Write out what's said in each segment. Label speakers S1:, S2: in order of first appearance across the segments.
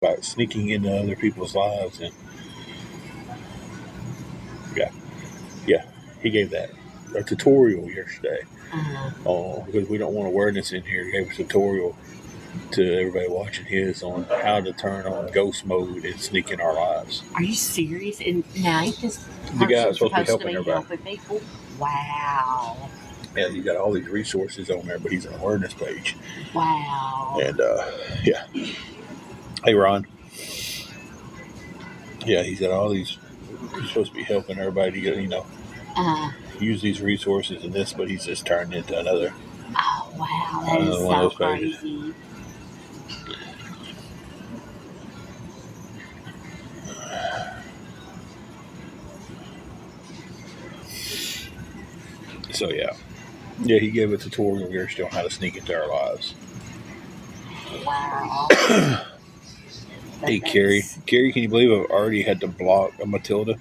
S1: about sneaking into other people's lives, and yeah, he gave that a tutorial yesterday. Because we don't want awareness in here, he gave a tutorial to everybody watching his on how to turn on ghost mode and sneak in our lives.
S2: Are you serious? And now this
S1: The guy is
S2: person's
S1: supposed to be helping everybody.
S2: helping people? Wow.
S1: And he's got all these resources on there, but he's an awareness page.
S2: Wow.
S1: And yeah. Hey, Ron. Yeah, he's got all these. He's supposed to be helping everybody to get, use these resources and this, but he's just turned into another.
S2: Oh, wow. That is so crazy.
S1: So, yeah, he gave a tutorial yesterday on how to sneak into our lives.
S2: Wow.
S1: Hey, Carrie, can you believe I've already had to block a Matilda?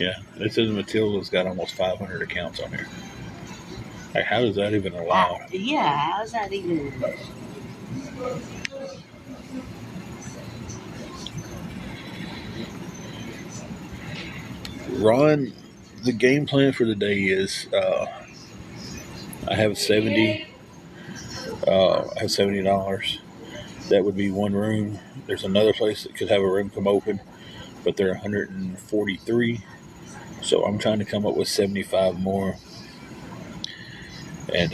S1: Yeah, it says Matilda's got almost 500 accounts on here. Like, how does that even allow?
S2: Yeah, how's that even?
S1: Ron, the game plan for the day is I have 70. I have $70. That would be one room. There's another place that could have a room come open, but they're 143. So I'm trying to come up with 75 more. And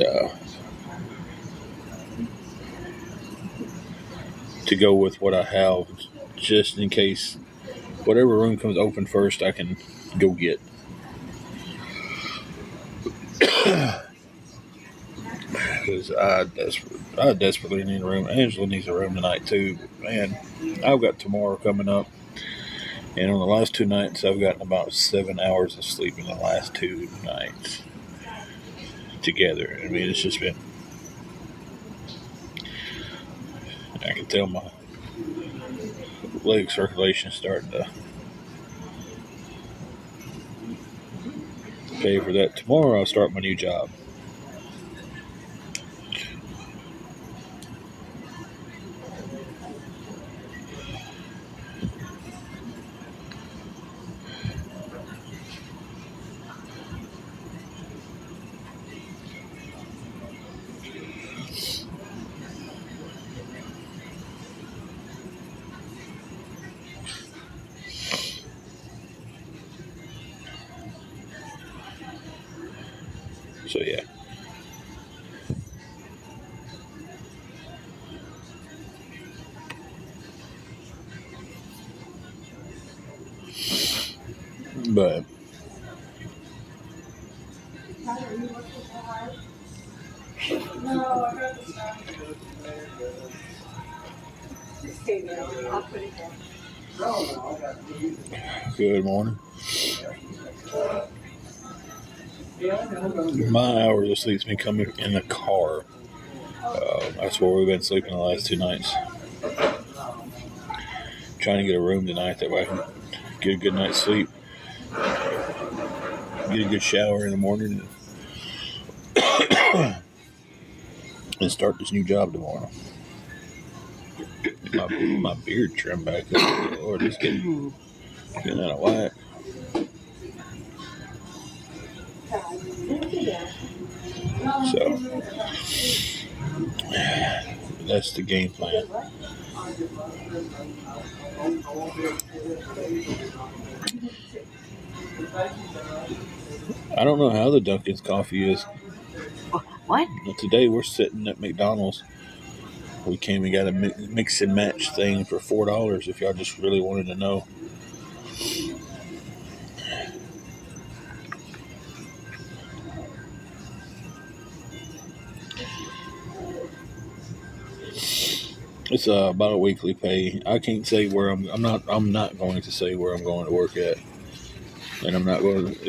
S1: to go with what I have, just in case whatever room comes open first, I can go get. Because I desperately need a room. Angela needs a room tonight too. Man, I've got tomorrow coming up. And on the last 2 nights, I've gotten about 7 hours of sleep in the last 2 nights together. I mean, it's just been... I can tell my leg circulation is starting to pay for that. Tomorrow, I'll start my new job. So, yeah. But good morning. My hours of sleep's been coming in the car. That's where we've been sleeping the last 2 nights. Trying to get a room tonight that way I can get a good night's sleep. Get a good shower in the morning. And start this new job tomorrow. My beard trimmed back up. Lord, it's getting out of whack. So that's the game plan. I don't know how the Dunkin's coffee is.
S2: What?
S1: Today we're sitting at McDonald's. We came and got a mix and match thing for $4 if y'all just really wanted to know. It's about a weekly pay. I can't say where I'm not going to say where I'm going to work at, and I'm not going to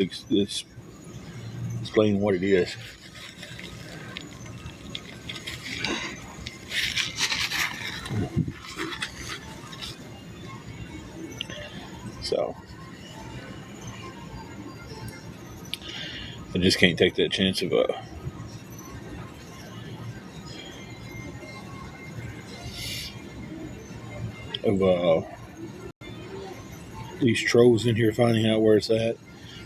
S1: explain what it is. So I just can't take that chance of of these trolls in here finding out where it's at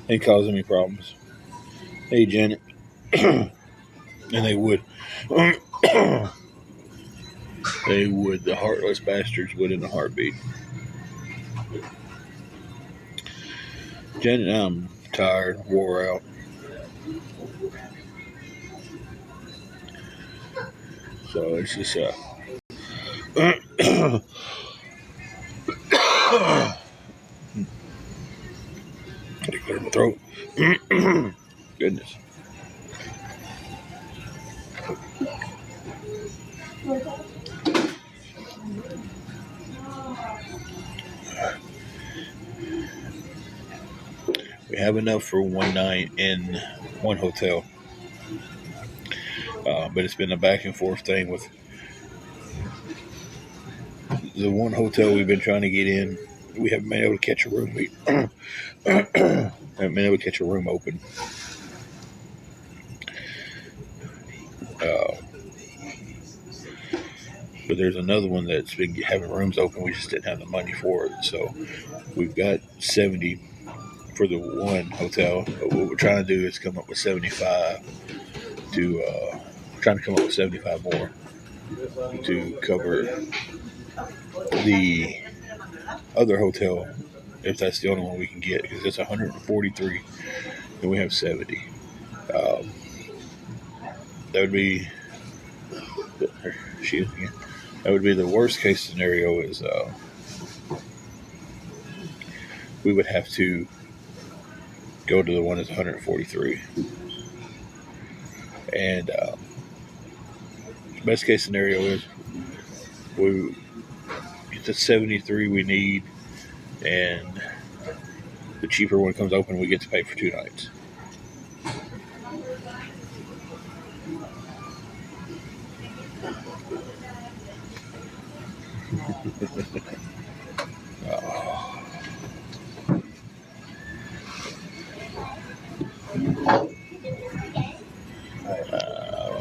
S1: and causing me problems. Hey, Janet. And they would. They would. The heartless bastards would in a heartbeat. Janet, I'm tired, wore out. So it's just to clear my throat. Goodness. We have enough for one night in one hotel. But it's been a back and forth thing with the one hotel we've been trying to get in. We haven't been able to catch a room. We haven't been able to catch a room open. But there's another one that's been having rooms open. We just didn't have the money for it. So we've got 70 for the one hotel. But what we're trying to do is come up with 75 trying to come up with 75 more to cover the other hotel, if that's the only one we can get, because it's 143 and we have 70. That would be that would be the worst case scenario. Is we would have to go to the one that's 143, and best case scenario is we get the 73 we need, and the cheaper one comes open, we get to pay for 2 nights.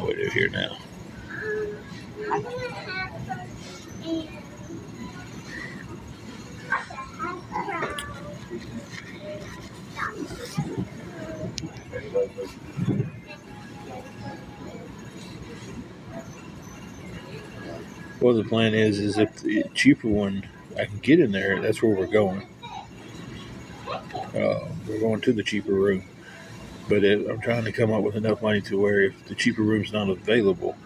S1: What do we do here now? Well, the plan is if the cheaper one I can get in there, that's where we're going. We're going to the cheaper room. But I'm trying to come up with enough money to where if the cheaper room's not available,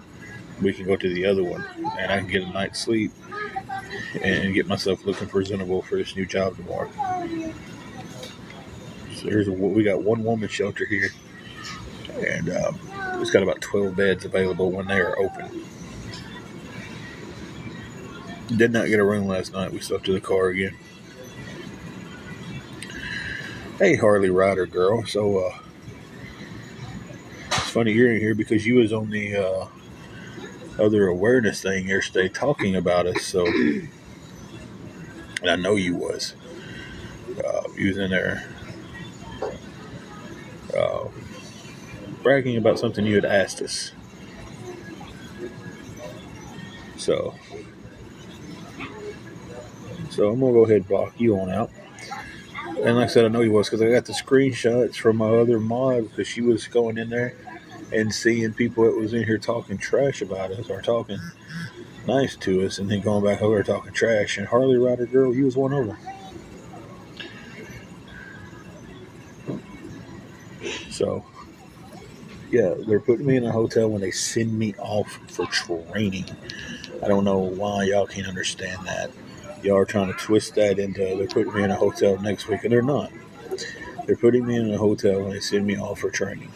S1: we can go to the other one, and I can get a night's sleep and get myself looking presentable for this new job tomorrow. So we got one woman shelter here, and it's got about 12 beds available when they are open. Did not get a room last night. We slept in the car again. Hey, Harley Rider girl. So it's funny you're in here because you was on the other awareness thing yesterday talking about us. So and I know you was. You was in there bragging about something you had asked us. So I'm going to go ahead and block you on out. And like I said, I know you was because I got the screenshots from my other mod because she was going in there and seeing people that was in here talking trash about us or talking nice to us and then going back over talking trash. And Harley Rider girl, you was one of them. So, yeah, they're putting me in a hotel when they send me off for training. I don't know why y'all can't understand that. Y'all are trying to twist that into they're putting me in a hotel next week, and they're not. They're putting me in a hotel when they send me off for training.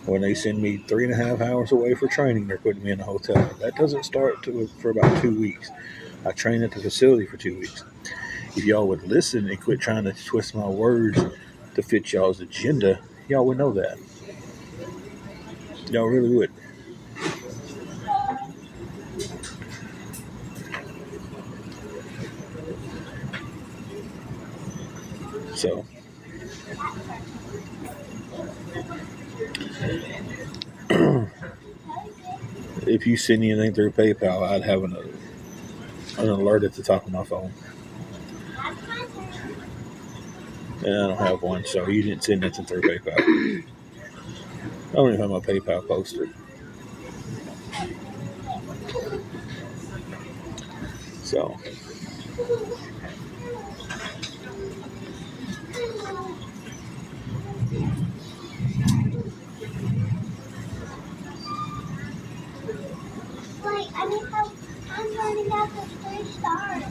S1: When they send me 3.5 hours away for training, they're putting me in a hotel. That doesn't start for about 2 weeks. I train at the facility for 2 weeks. If y'all would listen and quit trying to twist my words to fit y'all's agenda, y'all would know that. Y'all really would. So, if you send anything through PayPal, I'd have an alert at the top of my phone. And I don't have one, so you didn't send nothing through PayPal. I don't even have my PayPal posted. So.
S3: I'm running out of 3 stars.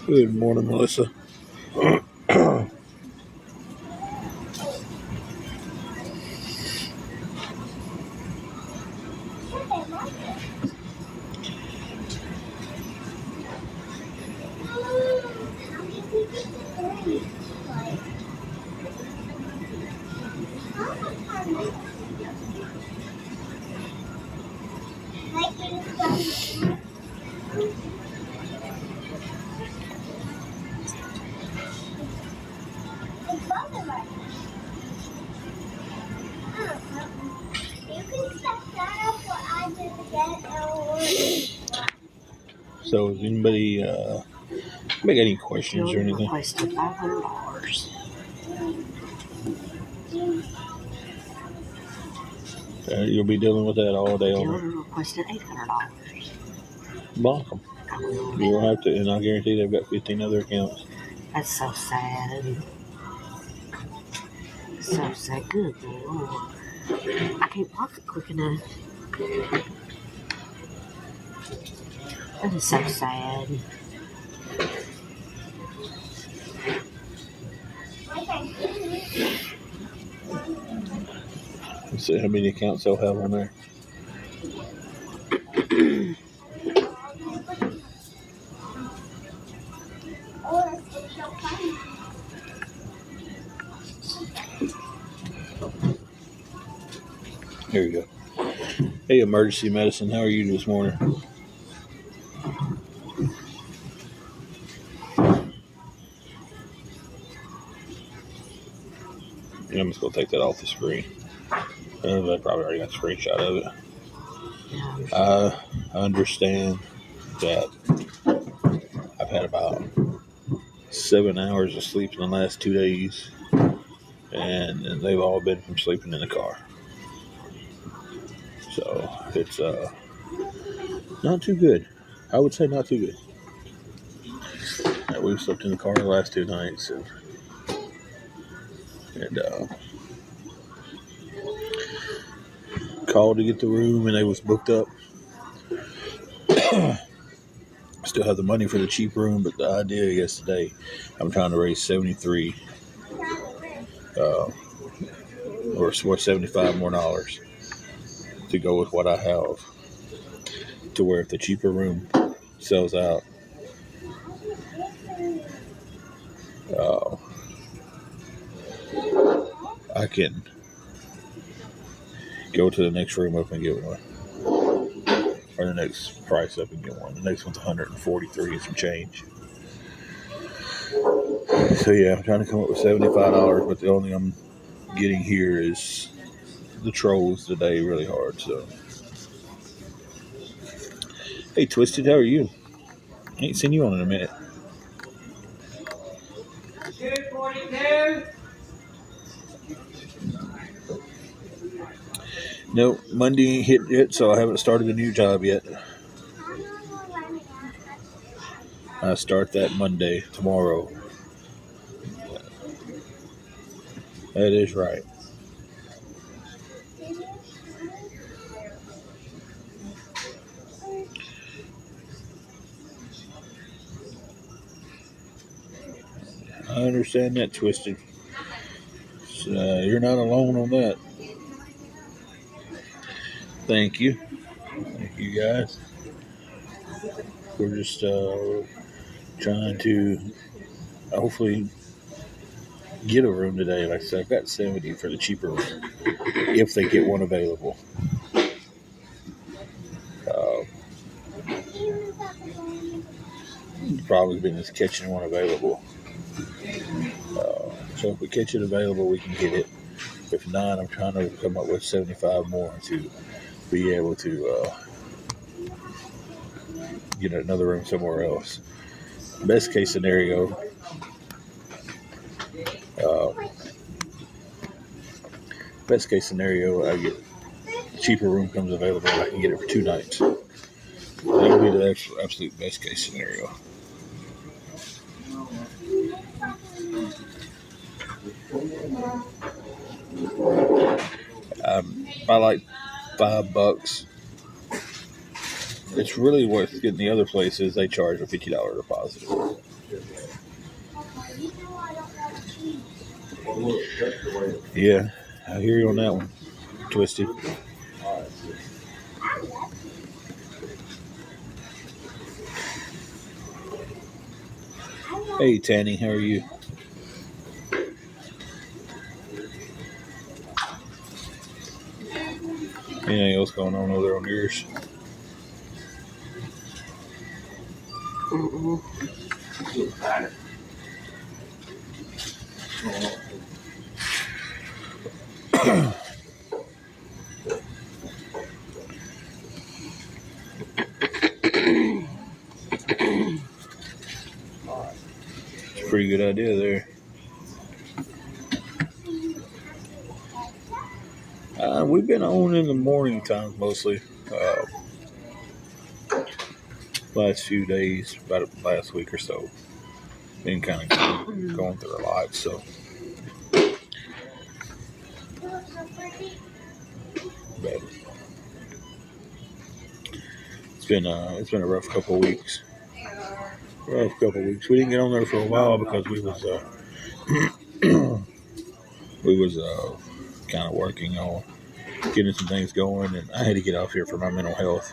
S1: Good morning, Melissa. So, does anybody make any questions or anything?
S2: Requested $500.
S1: You'll be dealing with that all day long.
S2: Dylan requested $800.
S1: Block them. You will have to, and I guarantee they've got 15 other accounts.
S2: That's so sad. So sad. Good Lord. I can't block it quick enough. That is so sad.
S1: Let's see how many accounts they'll have on there. Here you go. Hey, emergency medicine. How are you this morning? I'm just going to take that off the screen. I probably already got a screenshot of it. I understand that I've had about 7 hours of sleep in the last 2 days, and they've all been from sleeping in the car. So it's not too good. I would say not too good. We've slept in the car the last 2 nights, and called to get the room, and they was booked up. Still have the money for the cheap room, but the idea yesterday, I'm trying to raise 73 or $75 more to go with what I have, to where if the cheaper room sells out, I can go to the next room up and get one, or the next price up and get one. The next one's 143 and some change. So yeah, I'm trying to come up with $75, but the only I'm getting here is the trolls today really hard. So, hey, Twisted, how are you? I ain't seen you on in a minute. 242. No, Monday ain't hit yet, so I haven't started a new job yet. I start that Monday, tomorrow. That is right. I understand that, Twisted. So, you're not alone on that. Thank you. Thank you, guys. We're just trying to hopefully get a room today. Like I said, I've got 70 for the cheaper room if they get one available. The problem has been is catching one available. So if we catch it available, we can get it. If not, I'm trying to come up with 75 more to be able to get another room somewhere else. Best case scenario, I get a cheaper room comes available and I can get it for 2 nights. That would be the absolute best case scenario. By like $5, it's really worth getting the other places. They charge a $50 deposit. Yeah, I hear you on that one, Twisted. Hey, Tanny, how are you? Anything else going on over there on yours? It's a pretty good idea there. We've been on in the morning times mostly. Last few days, about last week or so, been kind of going through a lot. So, but it's been a rough couple of weeks. We didn't get on there for a while because we was kind of working on getting some things going, and I had to get off here for my mental health.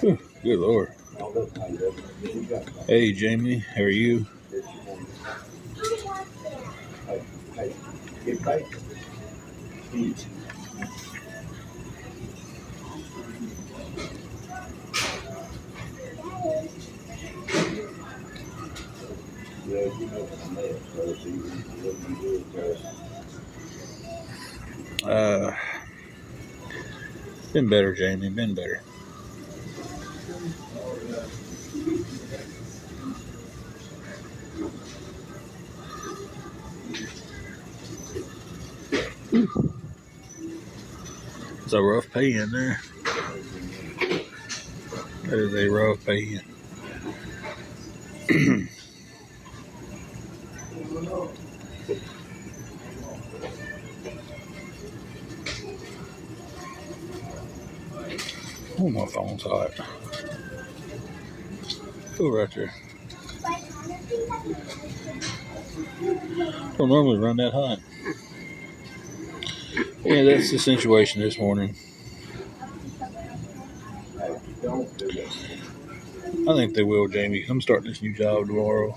S1: Whew, good Lord. Hey, Jamie, how are you? Been better, Jamie. Been better. It's a rough pay in there. That is a rough pay in. Oh, my phone's hot. Go right there. Don't normally run that hot. Yeah, that's the situation this morning. I think they will, Jamie. I'm starting this new job tomorrow.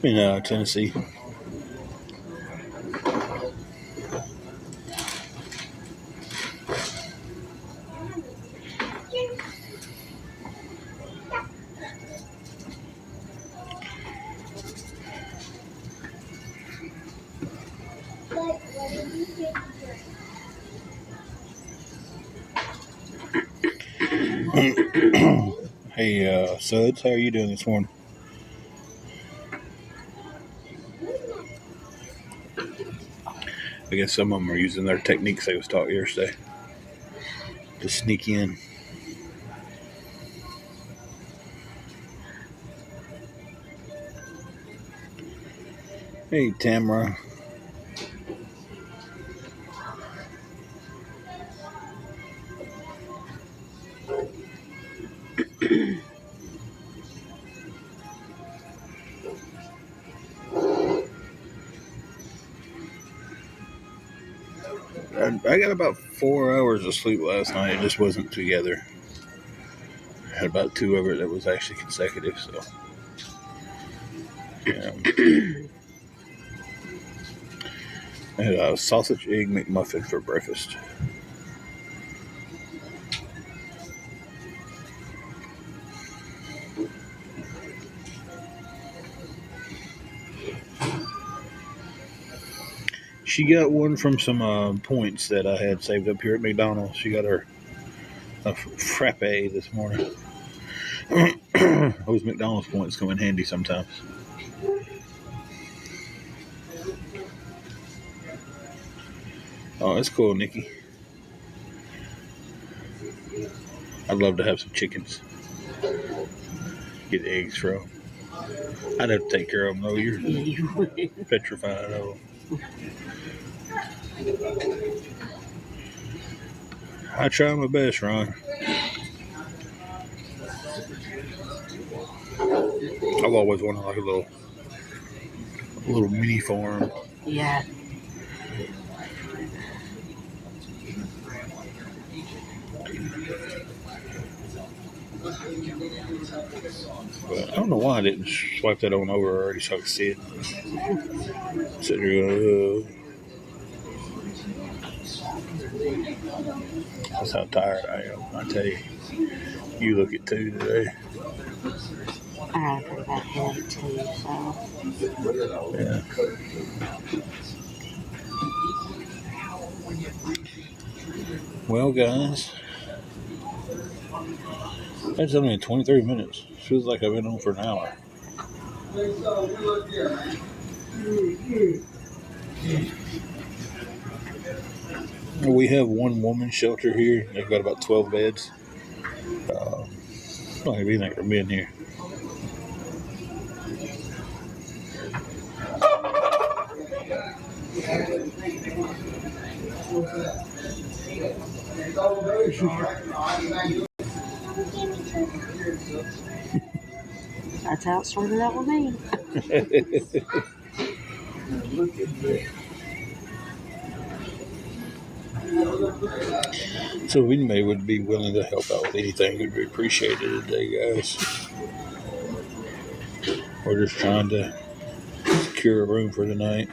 S1: In Tennessee. Hey, Suds, how are you doing this morning? I guess some of them are using their techniques they was taught yesterday to sneak in. Hey, Tamara. I got about 4 hours of sleep last night. It just wasn't together. I had about 2 of it that was actually consecutive. So, yeah. I had a sausage egg McMuffin for breakfast. She got one from some points that I had saved up here at McDonald's. She got her a frappe this morning. Those McDonald's points come in handy sometimes. Oh, that's cool, Nikki. I'd love to have some chickens. Get eggs from. I'd have to take care of them, though. You're petrified of them. I try my best, Ron. I've always wanted like a little mini farm.
S2: Yeah.
S1: But I don't know why I didn't swipe that on over already so I could see it. Sitting here, that's how tired I am. I tell you, you look at 2 today.
S2: I got a pretty bad headache too, so.
S1: Yeah. Well, guys, that's only 23 minutes. Feels like I've been on for an hour. We have one woman shelter here. They've got about 12 beds. I don't even think they're men here.
S2: That's how it started out with me.
S1: So if anybody would be willing to help out with anything, it would be appreciated today, guys. We're just trying to secure a room for tonight.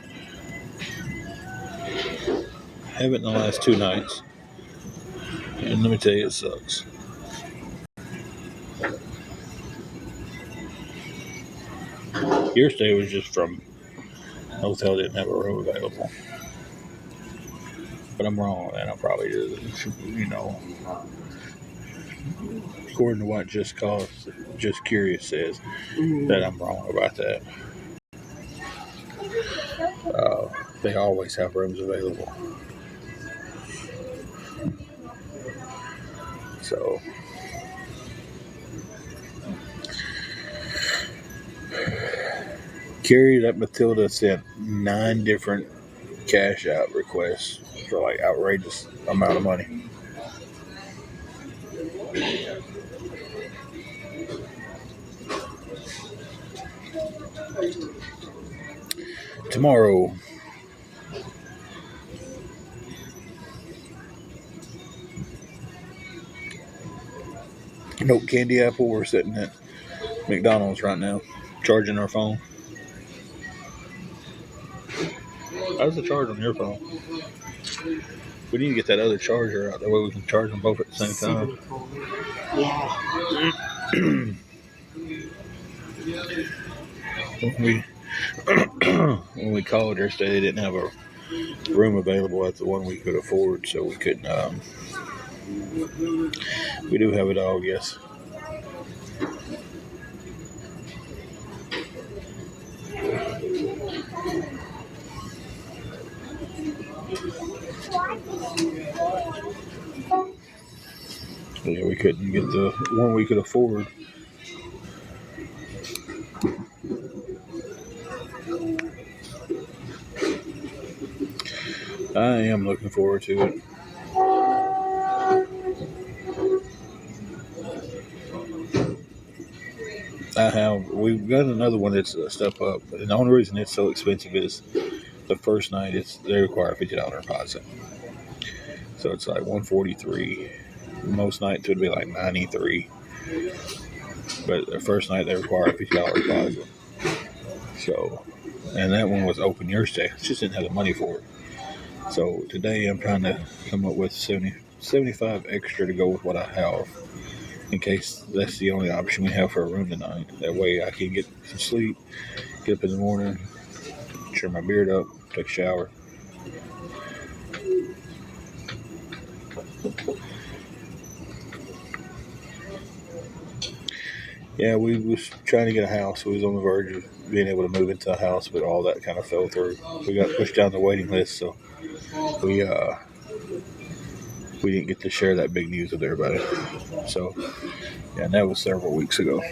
S1: Have it in the last 2 nights. And let me tell you, it sucks. Your stay was just from the hotel didn't have a room available. But I'm wrong on that. I probably did. According to what Just Curious says, that I'm wrong about that. They always have rooms available. So, Carrie, that Matilda sent 9 different cash out requests for like outrageous amount of money. Tomorrow, Note Candy Apple, we're sitting at McDonald's right now, charging our phone. How's the charge on your phone? We need to get that other charger out. That way we can charge them both at the same time.
S2: Yeah.
S1: When we called yesterday, they didn't have a room available at the one we could afford, so we couldn't We do have a dog, yes. Yeah, we couldn't get the one we could afford. I am looking forward to it. We've got another one that's a step up, and the only reason it's so expensive is the first night they require a $50 deposit, so it's like $143. Most nights it would be like $93, but the first night they require a $50 deposit. So, and that one was open Thursday. I just didn't have the money for it. So today I'm trying to come up with 75 extra to go with what I have, in case that's the only option we have for a room tonight. That way I can get some sleep, get up in the morning, trim my beard up, take a shower. Yeah, we was trying to get a house. We was on the verge of being able to move into a house, but all that kind of fell through. We got pushed down the waiting list, so we didn't get to share that big news with everybody. So, yeah, and that was several weeks ago.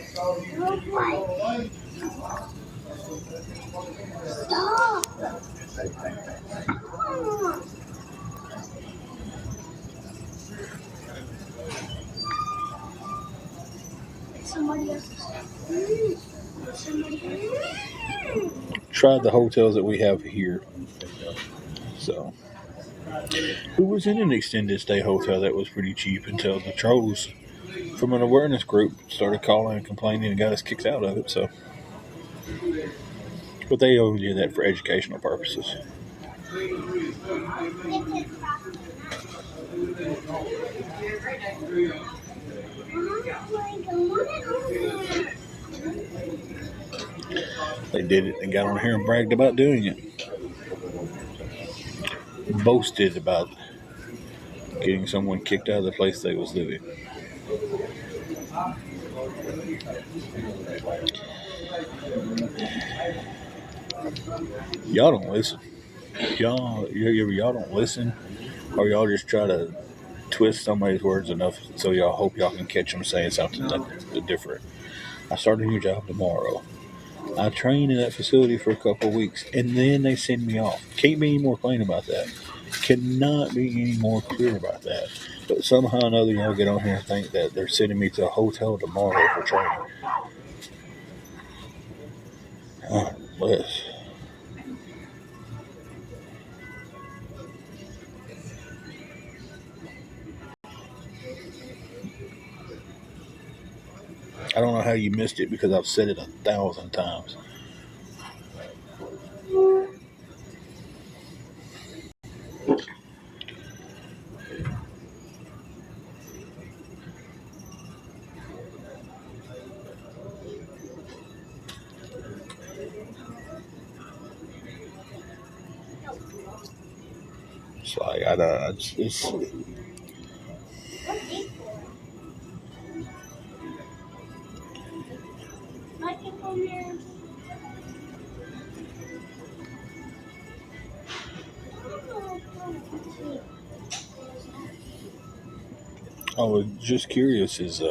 S1: Tried the hotels that we have here. So, we was in an extended stay hotel that was pretty cheap until the trolls from an awareness group started calling and complaining and got us kicked out of it. So, but they only did that for educational purposes. They did it and got on here and bragged about doing it. Boasted about getting someone kicked out of the place they was living. Y'all don't listen. Y'all don't listen, or y'all just try to twist somebody's words enough so y'all hope y'all can catch them saying something different. I start a new job tomorrow. I train in that facility for a couple of weeks, and then they send me off. Can't be any more plain about that. Cannot be any more clear about that. But somehow or another, y'all get on here and think that they're sending me to a hotel tomorrow for training. Bless. I don't know how you missed it because I've said it 1,000 times. It's like it's I was just curious. Is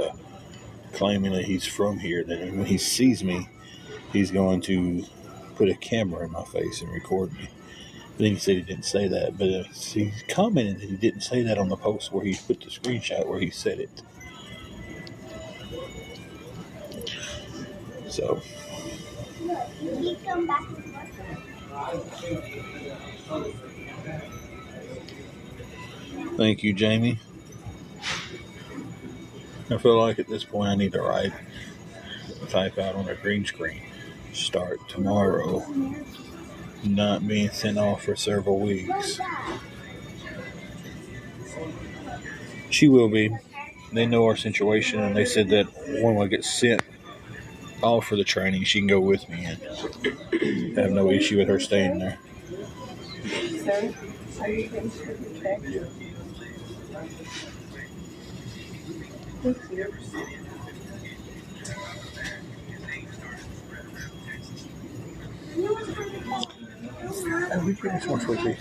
S1: claiming that he's from here. That when he sees me, he's going to put a camera in my face and record me. But then he said he didn't say that. But he commented that he didn't say that on the post where he put the screenshot where he said it. So. Thank you, Jamie. I feel like at this point I need to type out on a green screen. Start tomorrow. Not being sent off for several weeks. She will be. They know our situation, and they said that when I get sent off for the training, she can go with me and have no issue with her staying there.
S4: Sir, are you finished with your check?
S1: Oh, we finished one for you.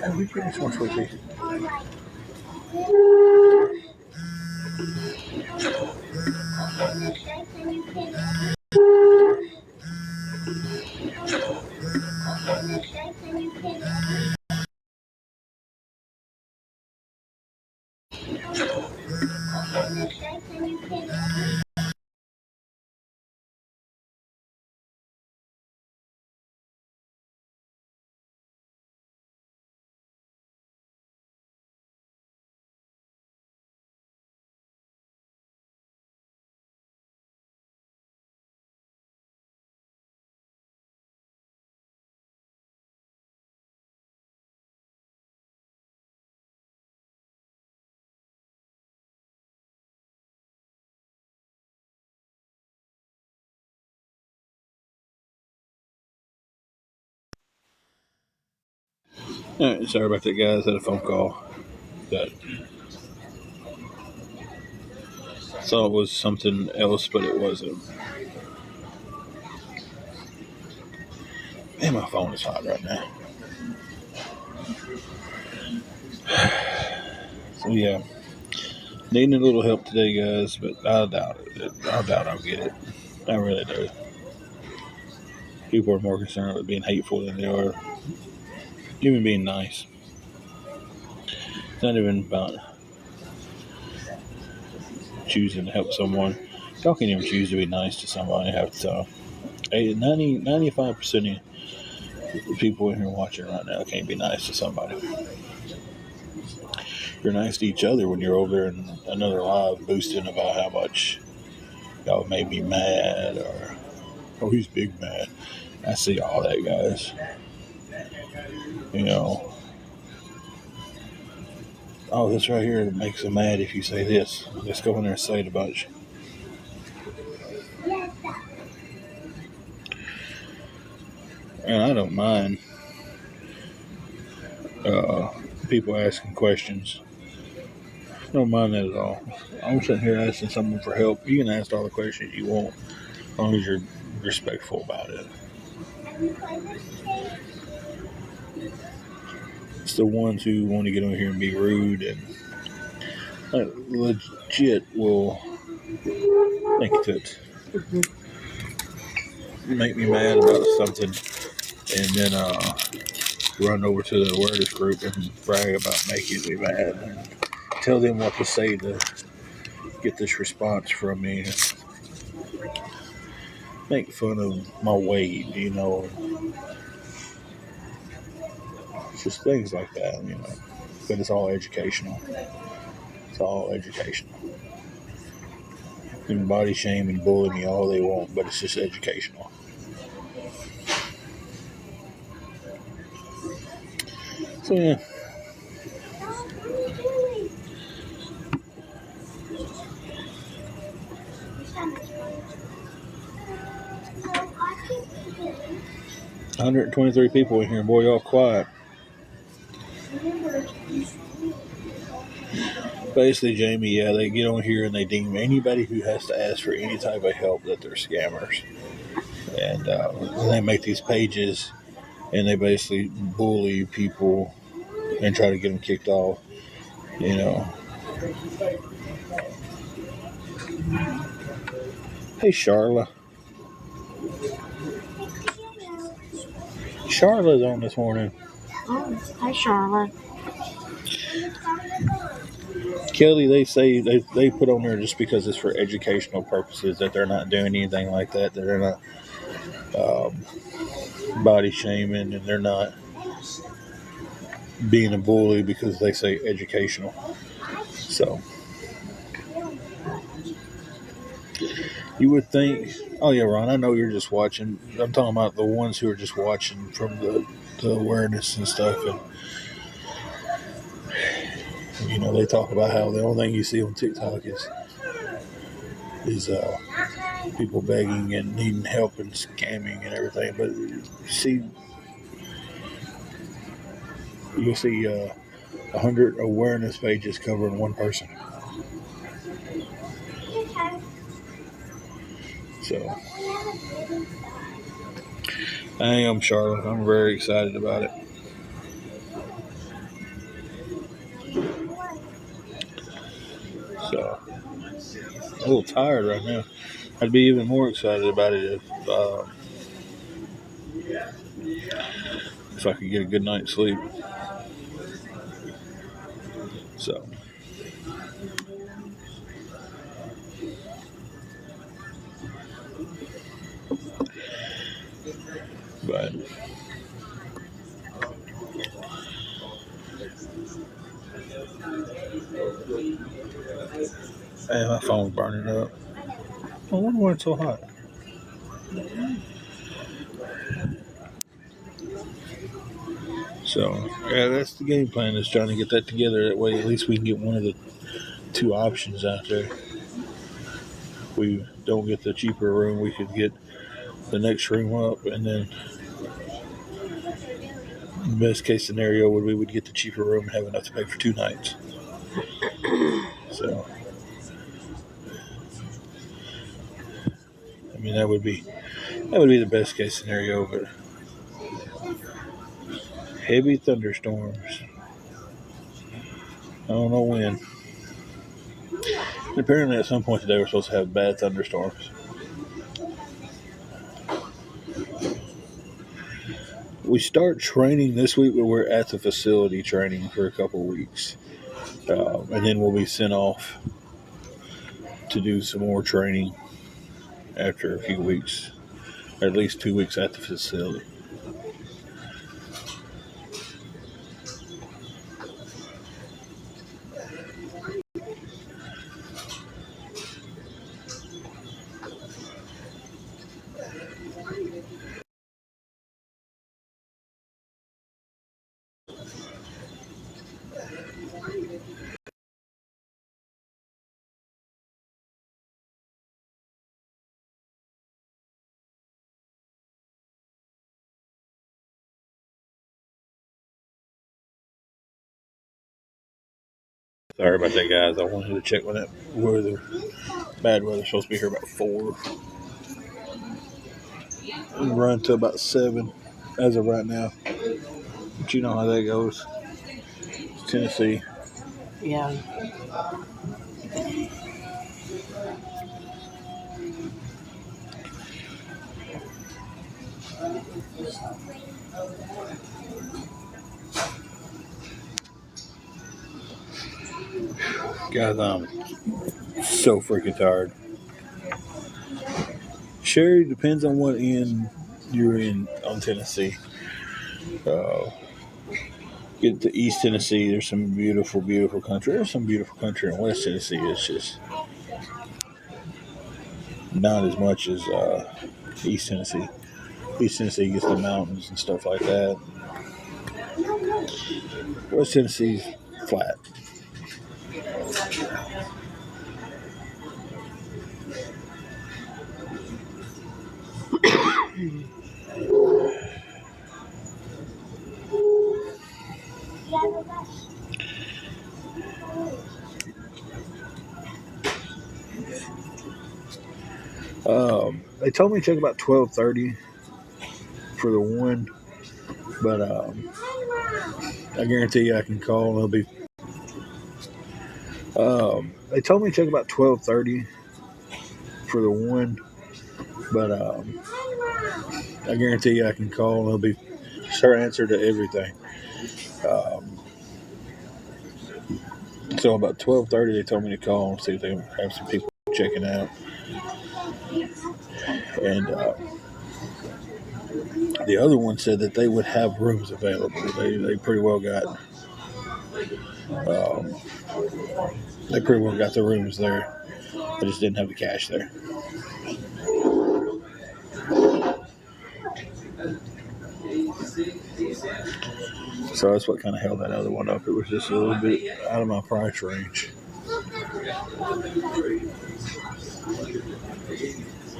S1: Oh, we finished one for you. All right, sorry about that, guys. Had a phone call. That thought it was something else, but it wasn't. Man, my phone is hot right now. So yeah, needing a little help today, guys, but I doubt it. I doubt I'll get it. I really do. People are more concerned with being hateful than they are even being nice. It's not even about choosing to help someone. Y'all can't even choose to be nice to somebody half the time. 95% of the people in here watching right now can't be nice to somebody. You're nice to each other when you're over there in another live boosting about how much y'all made me mad or, oh, he's big mad. I see all that, guys. You know, oh, this right here makes them mad if you say this. Let's go in there and say it about you. And I don't mind uh, people asking questions. I don't mind that at all. I'm sitting here asking someone for help. You can ask all the questions you want as long as you're respectful about it. It's the ones who want to get on here and be rude and legit will make me mad about something and then run over to the awareness group and brag about making me mad and tell them what to say to get this response from me. Make fun of my weight, It's just things like that. But it's all educational. It's all educational. They can body shame and bully me all they want, but it's just educational. So yeah. One 123 people in here, boy, y'all quiet. Basically, Jamie, yeah, they get on here and they deem anybody who has to ask for any type of help that they're scammers. And they make these pages and they basically bully people and try to get them kicked off. Hey, Charla. Charla's on this morning.
S2: Oh, hi, Charlotte.
S1: Kelly, they say they put on there just because it's for educational purposes, that they're not doing anything like that they're not body shaming, and they're not being a bully because they say educational. So you would think, oh yeah, Ron, I know you're just watching. I'm talking about the ones who are just watching from the awareness and stuff, and they talk about how the only thing you see on TikTok is people begging and needing help and scamming and everything. But you'll see 100 awareness pages covering one person. So I am, Charlotte. I'm very excited about it. So I'm a little tired right now. I'd be even more excited about it if I could get a good night's sleep. So, but hey, my phone's burning up. I wonder why it's so hot. So, yeah, that's the game plan, is trying to get that together. That way, at least we can get one of the two options out there. If we don't get the cheaper room, we could get the next room up, and then the best case scenario we would get the cheaper room and have enough to pay for 2 nights. So, I mean, that would be the best case scenario, but heavy thunderstorms. I don't know when. And apparently, at some point today, we're supposed to have bad thunderstorms. We start training this week, but we're at the facility training for a couple of weeks. And then we'll be sent off to do some more training after a few weeks, or at least 2 weeks at the facility. Sorry about that, guys. I wanted to check when that weather, bad weather's supposed to be here about 4. And run to about 7 as of right now. But you know how that goes. It's Tennessee.
S2: Yeah.
S1: Guys, I'm so freaking tired. Sherry, depends on what end you're in on Tennessee. Get to East Tennessee, there's some beautiful, beautiful country. There's some beautiful country in West Tennessee. It's just not as much as East Tennessee. East Tennessee gets the mountains and stuff like that. West Tennessee's flat. They told me to check about 12:30 for the one, but I guarantee you I can call. They'll be. They told me to check about 12:30 for the one, but I guarantee you I can call. They'll be her answer to everything. So about 12:30, they told me to call and see if they have some people checking out. And the other one said that they would have rooms available. They pretty well got the rooms there. They just didn't have the cash there. So that's what kind of held that other one up. It was just a little bit out of my price range.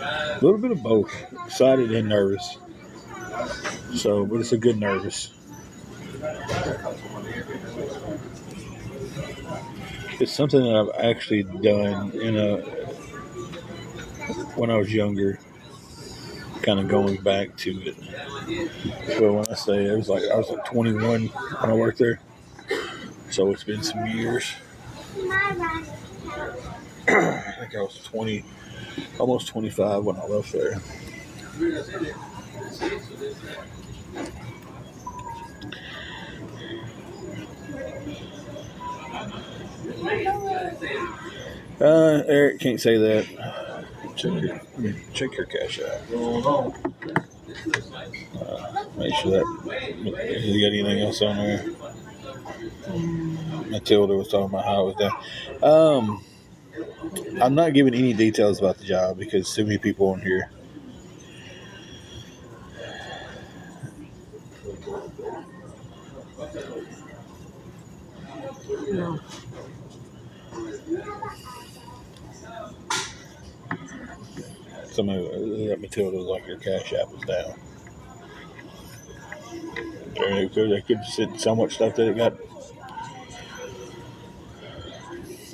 S1: A little bit of both, excited and nervous. So, but it's a good nervous. It's something that I've actually done when I was younger, kind of going back to it. So when I say it was like I was like 21 when I worked there, so it's been some years. I think I was 20, almost 25 when I left there. Eric can't say that. Check your cash out. Make sure that you got anything else on there. Matilda was talking about how it was done. I'm not giving any details about the job because too many people on here.
S2: No.
S1: Somebody that Matilda was like, your cash app is down. They could send so much stuff that it got.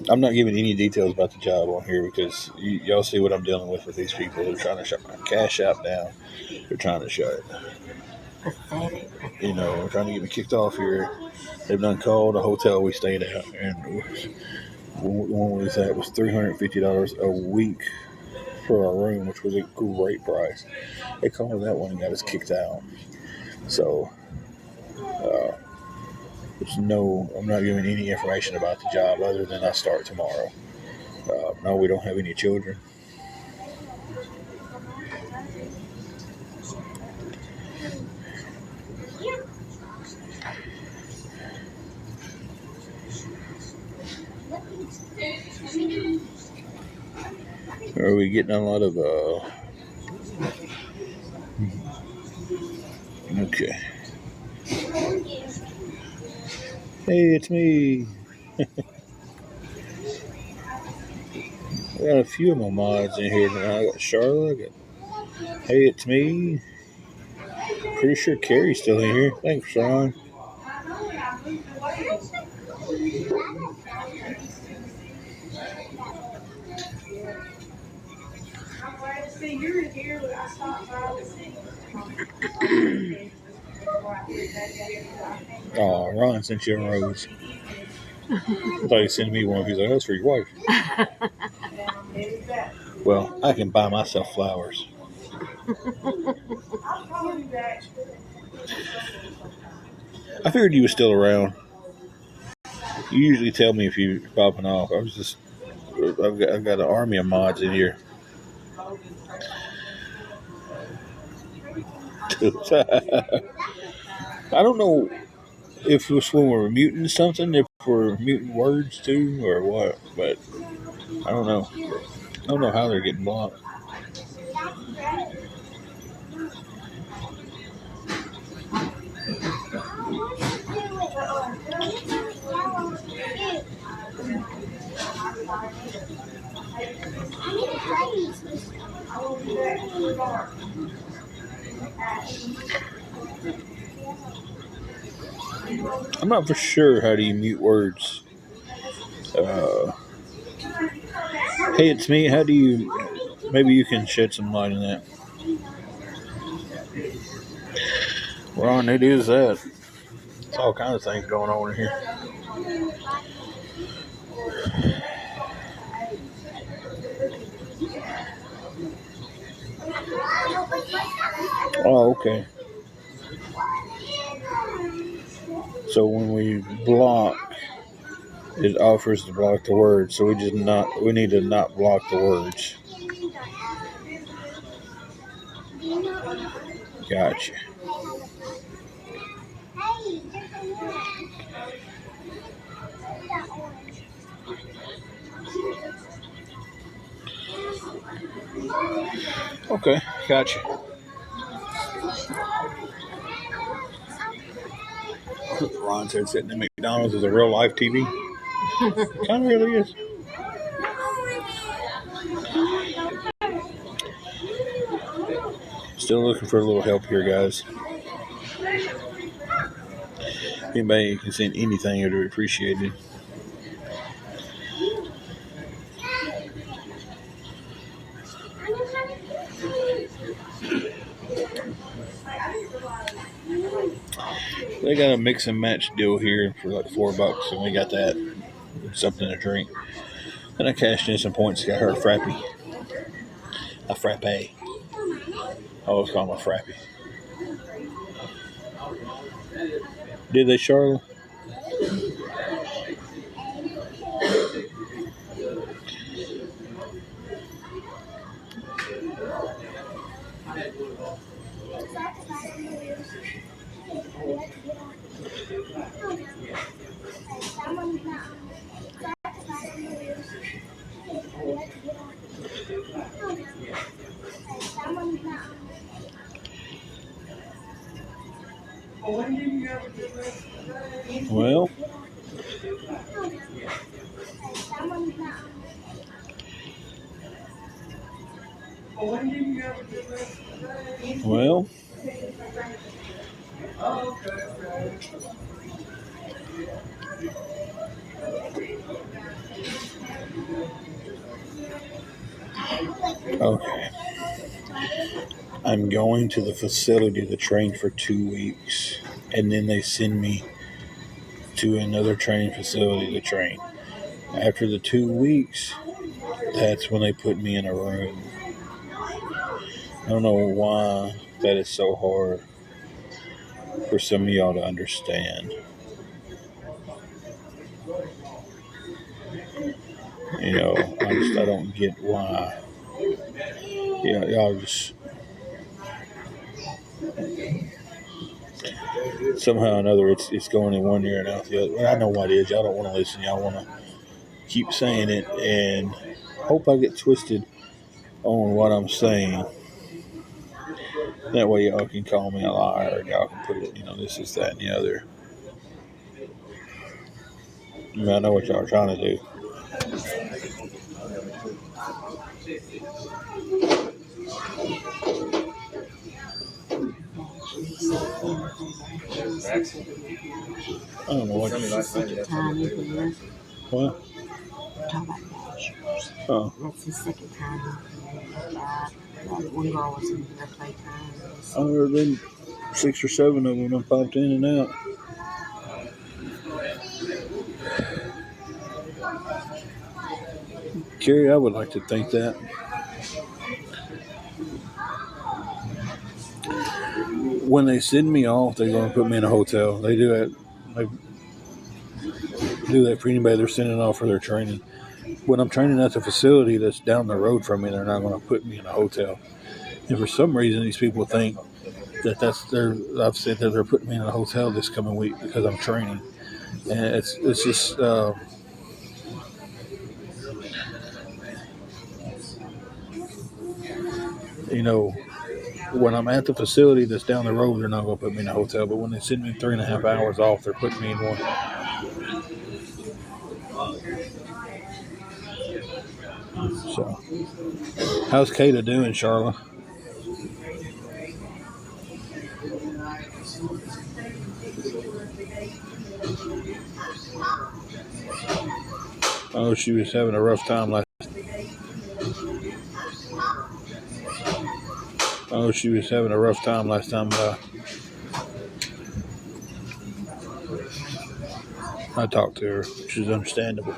S1: I'm not giving any details about the job on here because y'all see what I'm dealing with these people. They're trying to shut my cash app down. They're trying to shut it.
S2: Pathetic.
S1: They're trying to get me kicked off here. They've done called a hotel we stayed at, and one was that was $350 a week for our room, which was a great price. They called that one and got us kicked out. So, I'm not giving any information about the job other than I start tomorrow. No, we don't have any children. Are we getting a lot of okay. Hey, it's me. I got a few of my mods in here tonight. I got Charlotte. Hey, it's me. Pretty sure Carrie's still in here. Thanks, Sean. Oh, Ron sent you a rose. I thought he'd send me one. He's like, that's for your wife. Well, I can buy myself flowers. I figured you were still around. You usually tell me if you're popping off. I've got an army of mods in here. I don't know if it's when we're muting something, if we're muting words too, or what, but I don't know. I don't know how they're getting blocked. I'm not for sure how do you mute words. Hey, it's me. How do you? Maybe you can shed some light on that. Ron, it is that. It's all kinds of things going on in here. Oh, okay. So when we block, it offers to block the words. So we need to not block the words. Gotcha. Okay, gotcha. Ron said sitting in McDonald's is a real life TV. Kind of really is. Still looking for a little help here, guys. If anybody can send anything, it would be appreciated. They got a mix and match deal here for like $4, and we got that. Something to drink. And I cashed in some points, got her a frappe. A frappe. I always call them a frappe. Did they, Charlotte? Well, okay. I'm going to the facility to train for 2 weeks, and then they send me to another training facility to train. After the 2 weeks, that's when they put me in a room. I don't know why that is so hard for some of y'all to understand. You know, I don't get why. You know, y'all just somehow or another it's going in one ear and out the other. I know what it is. Y'all don't want to listen. Y'all want to keep saying it, and hope I get twisted on what I'm saying. That way y'all can call me a liar, and y'all can put it, this is that and the other. I mean, I know what y'all are trying to do. I don't know what. What?
S2: Talk about bachelors.
S1: Oh.
S2: That's his second time in there. One girl was in their playtime.
S1: There have been 6 or 7 of them popped in and out. Carrie, I would like to think that. When they send me off, they're going to put me in a hotel. They do that. They do that for anybody they're sending off for their training. When I'm training at the facility that's down the road from me, they're not going to put me in a hotel. And for some reason, these people think that I've said that they're putting me in a hotel this coming week because I'm training. And it's just, when I'm at the facility that's down the road, they're not going to put me in a hotel. But when they send me 3.5 hours off, they're putting me in one. So, how's Kata doing, Charlotte? Oh, she was having a rough time last. Oh, she was having a rough time last time I talked to her, which is understandable.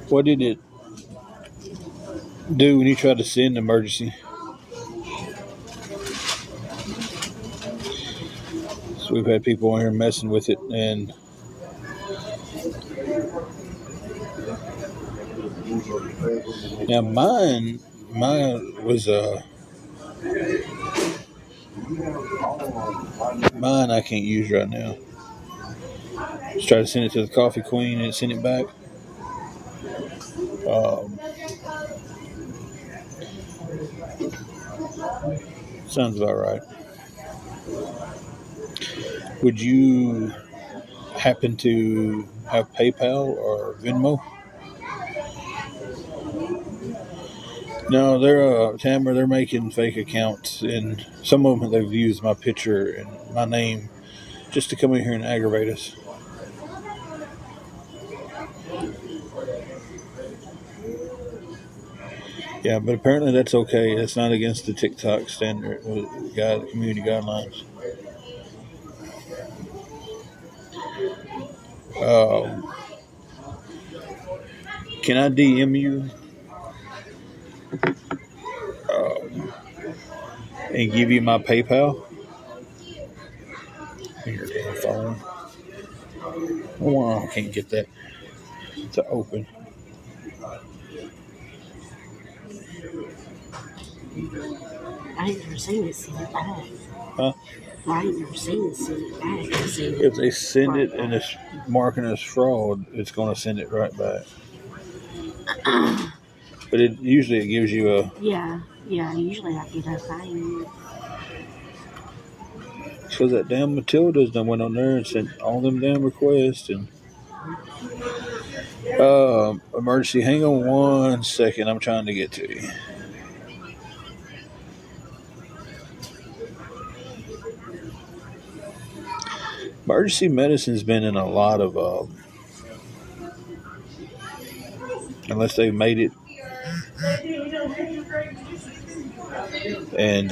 S1: What did it do when you tried to send emergency? So we've had people on here messing with it, and now mine Mine was mine I can't use right now. Just try to send it to the Coffee Queen and send it back. Sounds about right. Would you happen to have PayPal or Venmo? No, they're Tamara. They're making fake accounts, and some of them they've used my picture and my name just to come in here and aggravate us. Yeah, but apparently that's okay. That's not against the TikTok standard community guidelines. Um, can I DM you um, and give you my PayPal? Your damn phone. Oh, I can't get that to open.
S2: I ain't never seen it send it back.
S1: Huh?
S2: I ain't never seen it send it back.
S1: If they send
S2: right
S1: it and it's marking as fraud, it's going to send it right back. But it usually gives you a.
S2: Yeah. Usually I get a thing.
S1: Because that damn Matilda's done went on there and sent all them damn requests and. Emergency. Hang on 1 second. I'm trying to get to you. Emergency medicine's been in a lot of, unless they've made it, and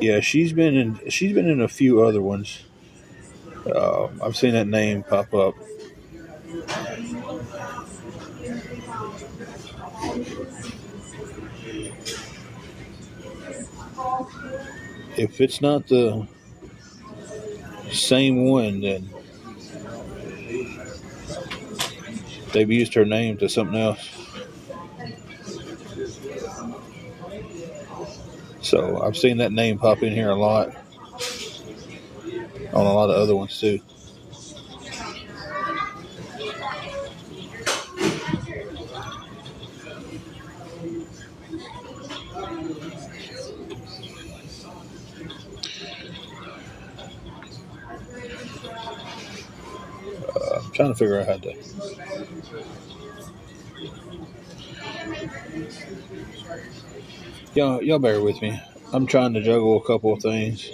S1: yeah, she's been in a few other ones. I've seen that name pop up. If it's not the same one, then they've used her name to something else. So I've seen that name pop in here a lot on a lot of other ones too. I'm trying to figure out how to. Y'all bear with me. I'm trying to juggle a couple of things.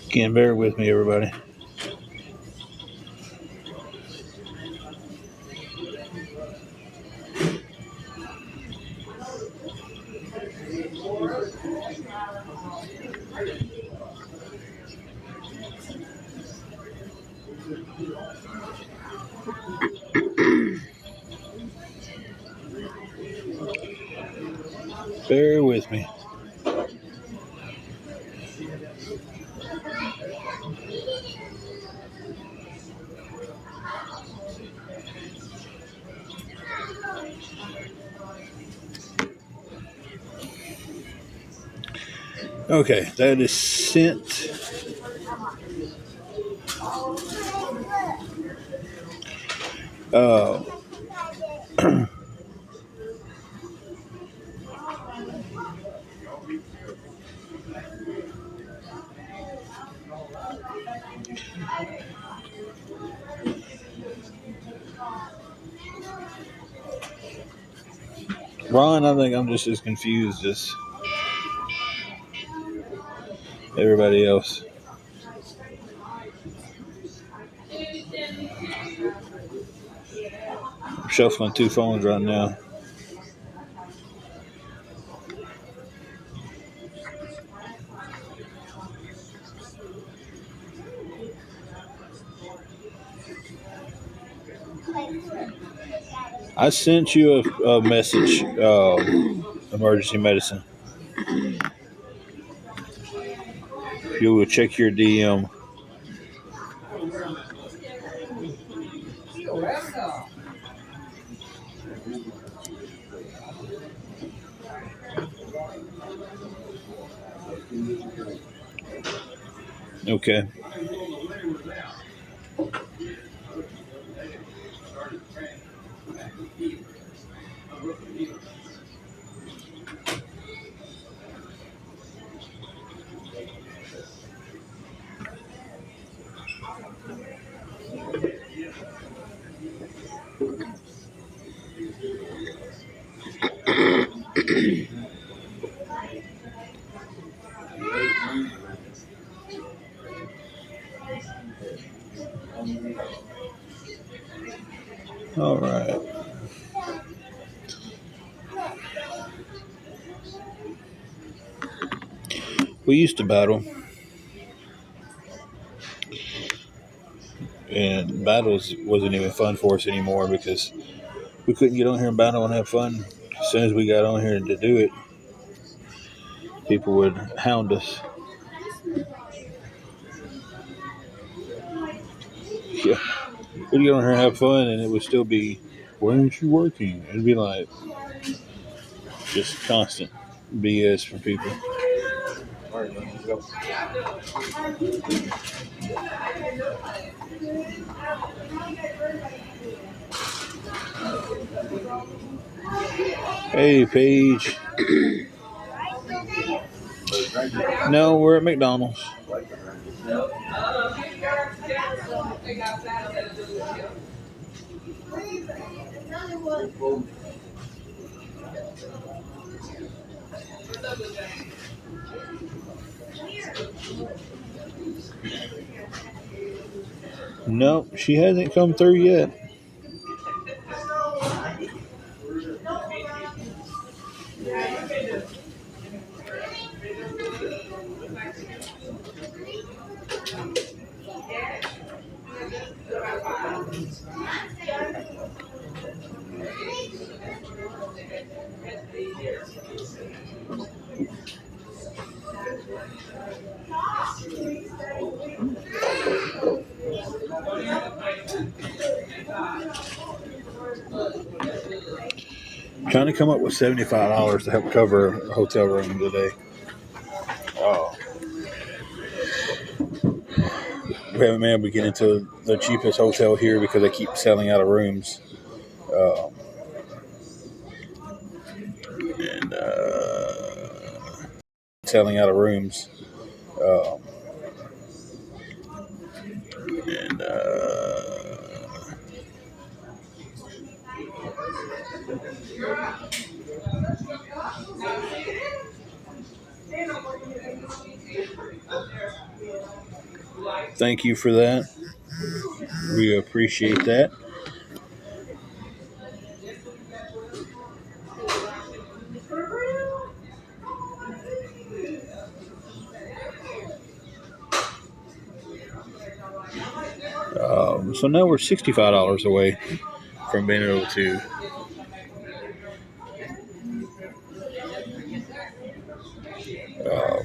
S1: Again, bear with me, everybody. Bear with me. Okay, that is sent. Uh, Ron, I think I'm just as confused as everybody else. I'm shuffling two phones right now. I sent you a message, emergency medicine. You will check your DM. Okay. All right. We used to battle, and battles wasn't even fun for us anymore because we couldn't get on here and battle and have fun. As soon as we got on here to do it, people would hound us. Yeah, we'd get on here and have fun, and it would still be, "Why aren't you working?" It'd be like just constant BS from people. Hey, Paige. No, we're at McDonald's. No, she hasn't come through yet. Trying to come up with $75 to help cover a hotel room today. Oh, we haven't been able to get into the cheapest hotel here because they keep selling out of rooms. Um, and selling out of rooms. Um, and Thank you for that. We appreciate that. So now we're $65 away from being able to uh,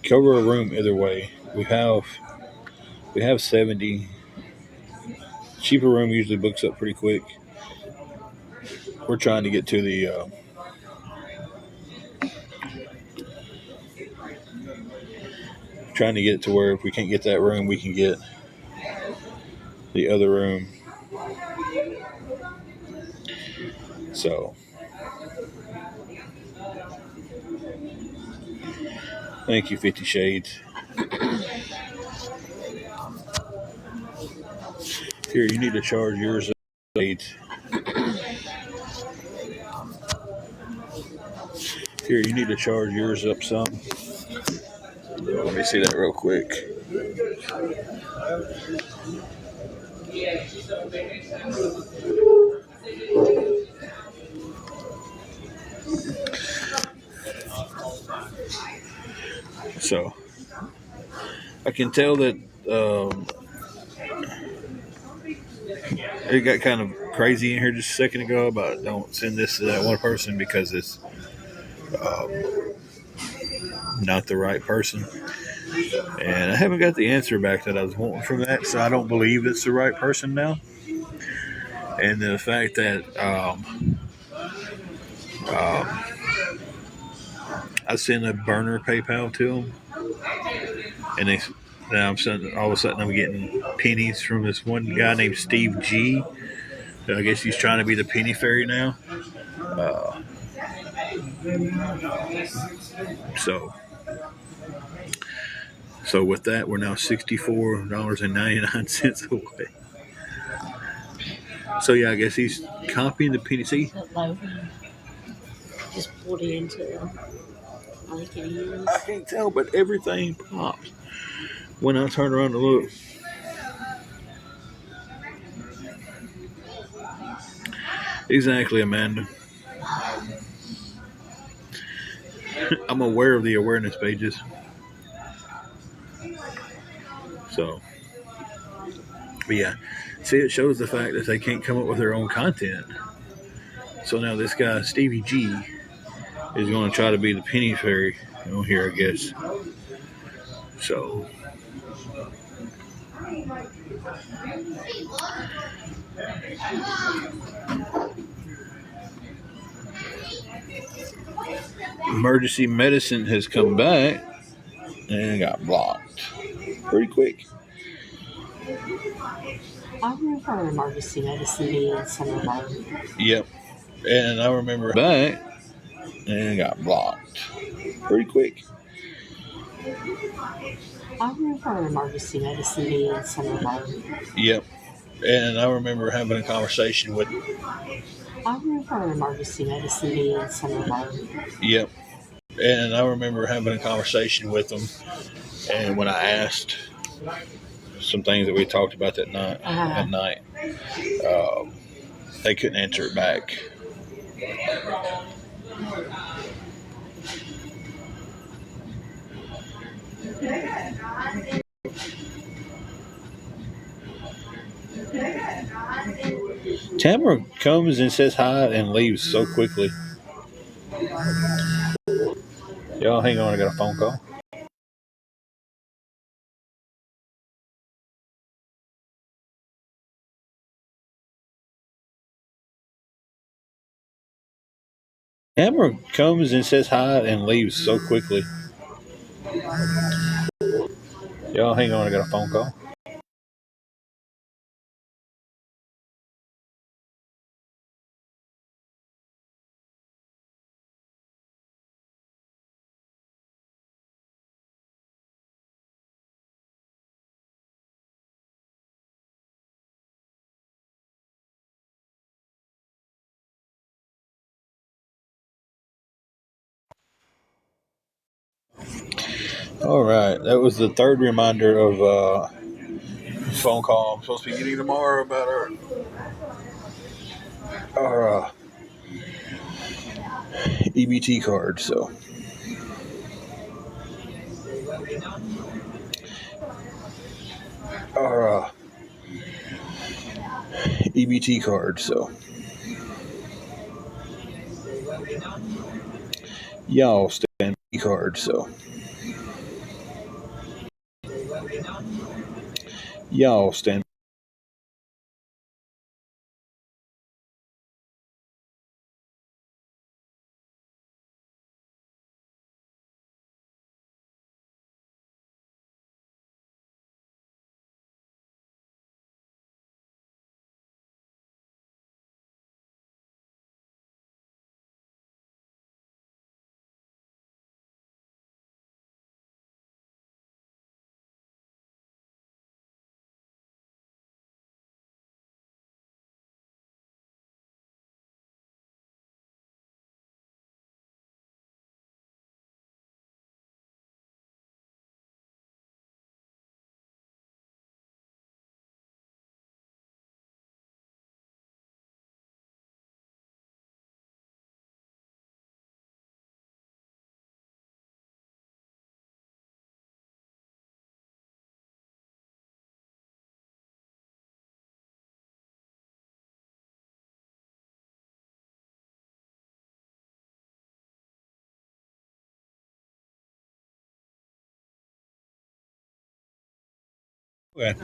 S1: cover a room either way. We have 70. Cheaper room usually books up pretty quick. We're trying to get to trying to get it to where if we can't get that room, we can get the other room. So thank you, 50 Shades. Here, you need to charge yours up. Here, you need to charge yours up some. Let me see that real quick. So I can tell that it got kind of crazy in here just a second ago about don't send this to that one person because it's not the right person. And I haven't got the answer back that I was wanting from that, so I don't believe it's the right person now. And the fact that I sent a burner PayPal to them, and they now I'm sending, all of a sudden I'm getting pennies from this one guy named Steve G. I guess he's trying to be the penny fairy now. Uh, so so with that, we're now $64.99 away. So yeah, I guess he's copying the penny. See,
S2: Just pulled into like it is.
S1: I can't tell, but everything popped when I turned around to look. Exactly, Amanda. I'm aware of the awareness pages. So, but yeah, see, it shows the fact that they can't come up with their own content. So now this guy, Stevie G, is going to try to be the penny fairy on here, I guess. So, emergency medicine has come back and got blocked pretty quick.
S2: I remember emergency medicine being in some of our.
S1: Yep. And I remember back and got blocked pretty quick.
S2: I remember emergency medicine being in some of our.
S1: Yep. And I remember having a conversation with.
S2: I remember emergency medicine being in some of our.
S1: Yep. And I remember having a conversation with them. And when I asked some things that we talked about that night, um, they couldn't answer it back. Tamara comes and says hi and leaves so quickly. Y'all hang on, I got a phone call. Tamara comes and says hi and leaves so quickly. Y'all hang on, I got a phone call. All right, that was the third reminder of phone call I'm supposed to be getting tomorrow about our EBT card. So our EBT card. So y'all stand card. So y'all stand. Okay.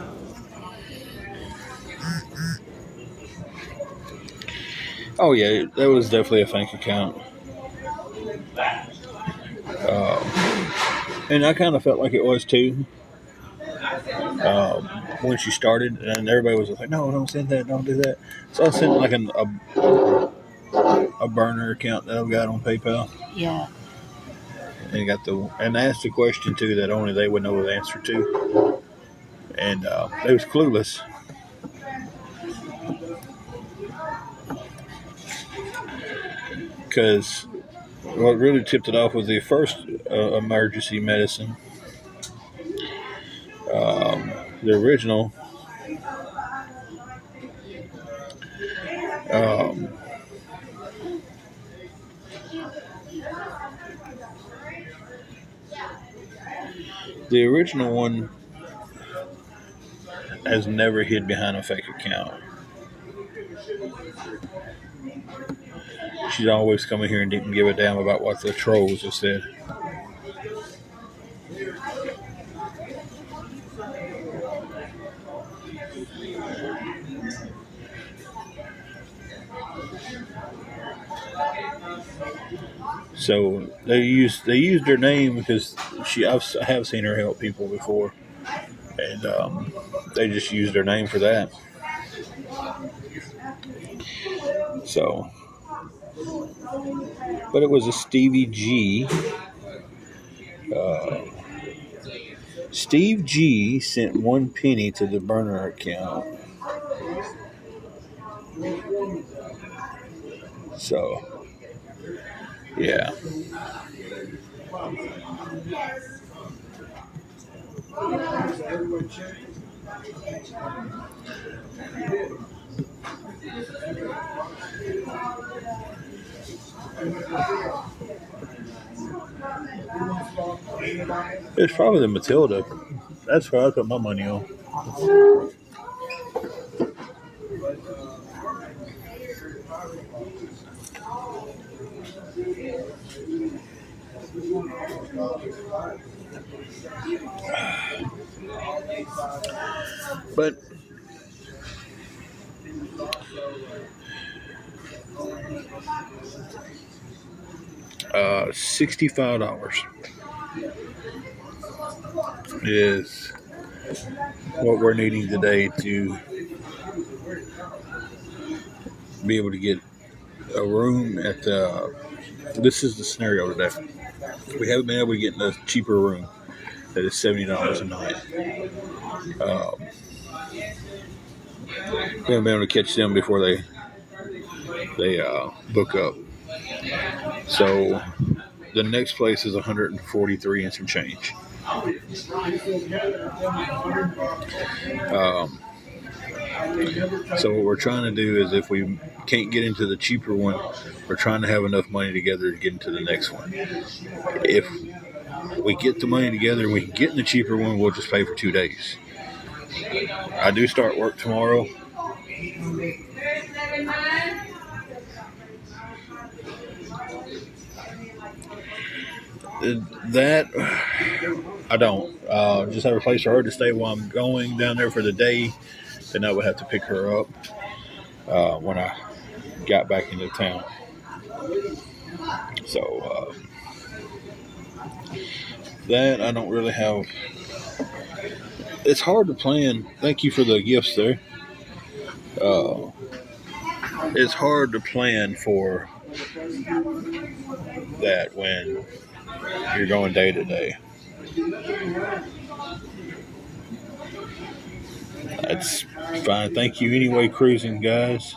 S1: Oh yeah, that was definitely a bank account. And I kind of felt like it was too when she started, and everybody was like, "No, don't send that, don't do that." So I sent like a burner account that I've got on PayPal,
S2: Yeah.
S1: and asked a question too that only they would know the answer to, and they was clueless because what really tipped it off was the first emergency medicine. The original. Um, the original one has never hid behind a fake account. She's always come in here and didn't give a damn about what the trolls have said. So they used her name because I have seen her help people before, and they just used her name for that. So, but it was a Stevie G. Uh, Steve G sent 1 penny to the burner account. So, yeah. It's probably the Matilda. That's what I put my money on. But $65 is what we're needing today to be able to get a room at the. This is the scenario today. We haven't been able to get in a cheaper room that is $70 a night. We haven't been able to catch them before they book up. So the next place is 143 and some change. Um, so what we're trying to do is if we can't get into the cheaper one, we're trying to have enough money together to get into the next one. If we get the money together and we can get in the cheaper one, we'll just pay for 2 days. I do start work tomorrow. That I don't. Just have a place for her to stay while I'm going down there for the day. Then I would have to pick her up when I got back into town. So that I don't really have. It's hard to plan. Thank you for the gifts there. Uh, it's hard to plan for that when you're going day to day. That's fine. Thank you anyway, cruising guys.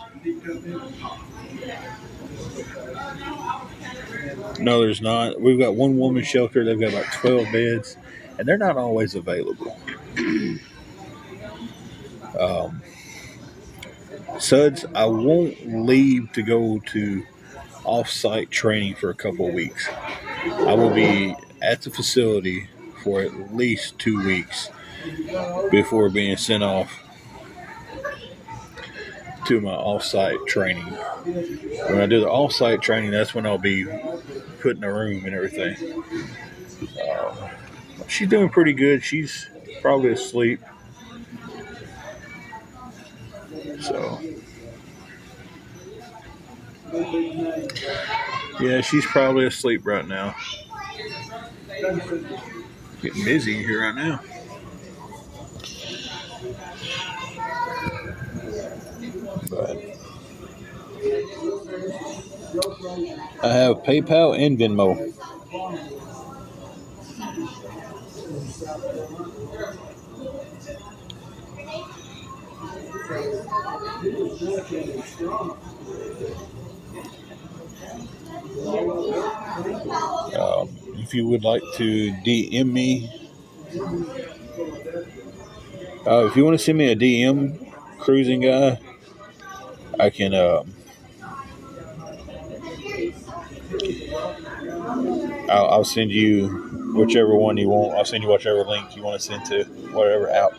S1: No, there's not. We've got one woman shelter. They've got about 12 beds, and they're not always available. Um, Suds, I won't leave to go to off-site training for a couple of weeks. I will be at the facility for at least 2 weeks before being sent off to my off-site training. When I do the off-site training, that's when I'll be put in a room and everything. She's doing pretty good. She's probably asleep. Yeah, she's probably asleep right now. Getting busy here right now. But I have PayPal and Venmo. If you would like to DM me, if you want to send me a DM, cruising guy, I can. I'll send you whichever one you want. I'll send you whichever link you want to send to whatever app,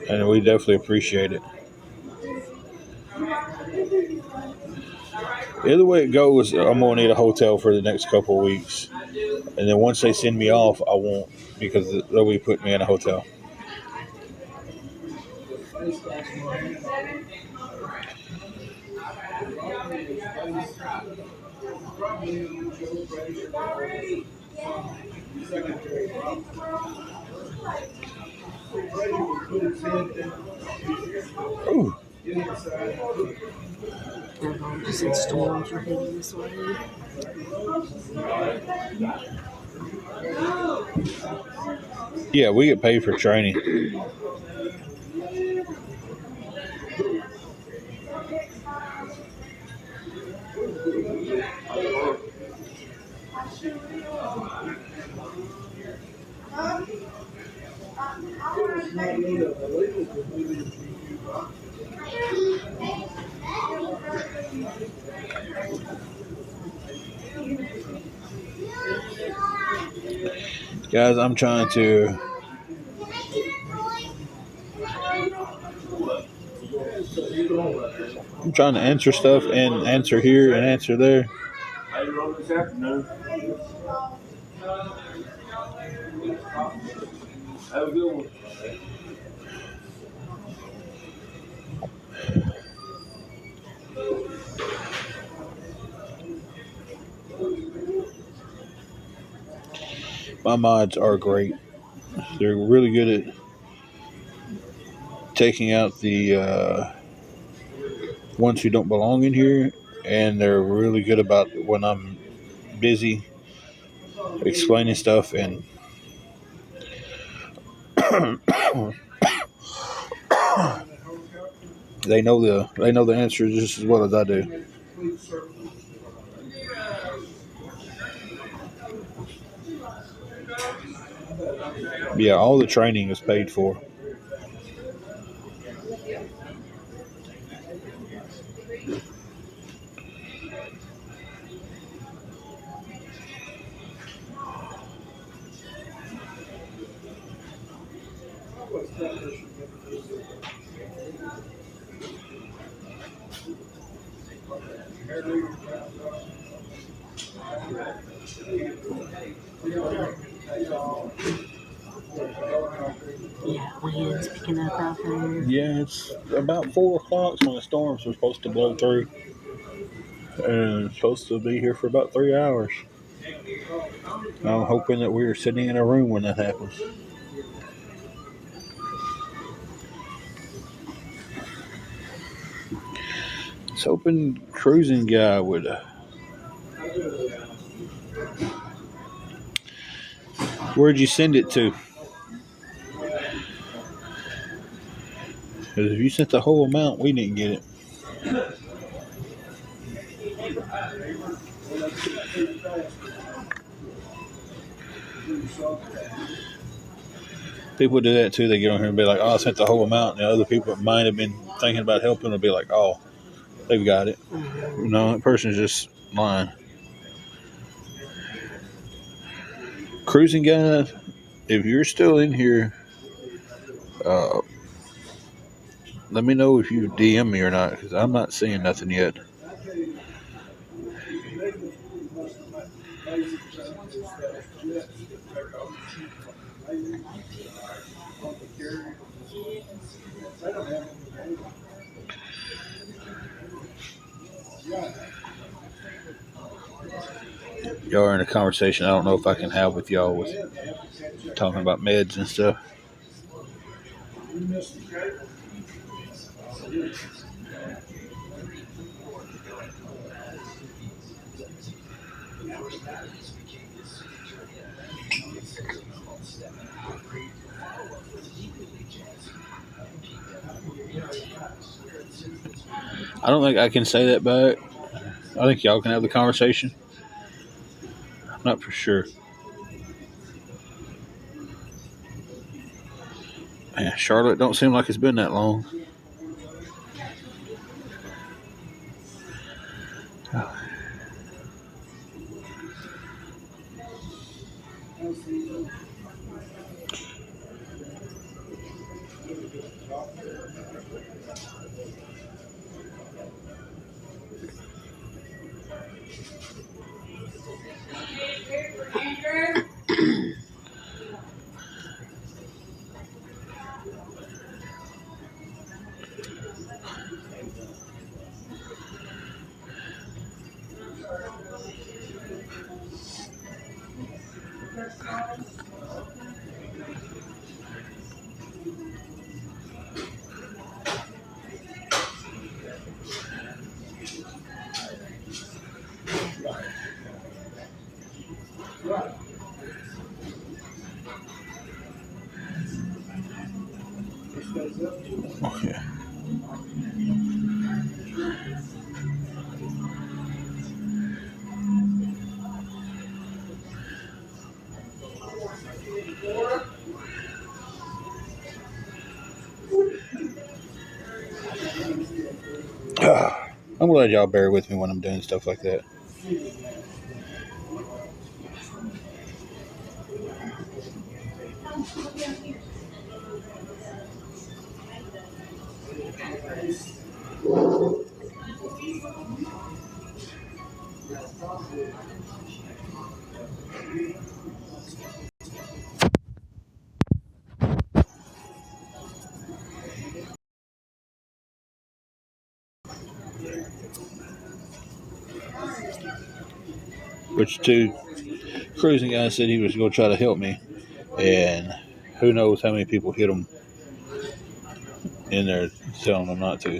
S1: and we definitely appreciate it. Either way it goes, I'm gonna need a hotel for the next couple of weeks, and then once they send me off, I won't because they'll be putting me in a hotel. Ooh.
S2: Just said storms are heading this way.
S1: Yeah, we get paid for training. Guys, I'm trying to answer stuff and answer here and answer there. This afternoon. Have a good one. My mods are great. They're really good at taking out the ones who don't belong in here, and they're really good about when I'm busy explaining stuff, and they know the answer just as well as I do. Yeah, all the training is paid for.
S2: Yeah, winds picking up out there.
S1: Yeah, it's about 4 o'clock when the storms are supposed to blow through, and it's supposed to be here for about 3 hours. I'm hoping that we are sitting in a room when that happens. I was hoping cruising guy would. Where'd you send it to? Because if you sent the whole amount, we didn't get it. People do that too. They get on here and be like, "Oh, I sent the whole amount," and the other people that might have been thinking about helping will be like, "Oh, they've got it." No, that person's just lying. Cruising guys, if you're still in here, let me know if you DM me or not, because I'm not seeing nothing yet. Y'all are in a conversation I don't know if I can have with y'all with talking about meds and stuff. I don't think I can say that back. I think y'all can have the conversation. I'm not for sure. Man, Charlotte don't seem like it's been that long. Okay. I'm glad y'all bear with me when I'm doing stuff like that. Which two cruising guys said he was going to try to help me, and who knows how many people hit him in there telling them not to.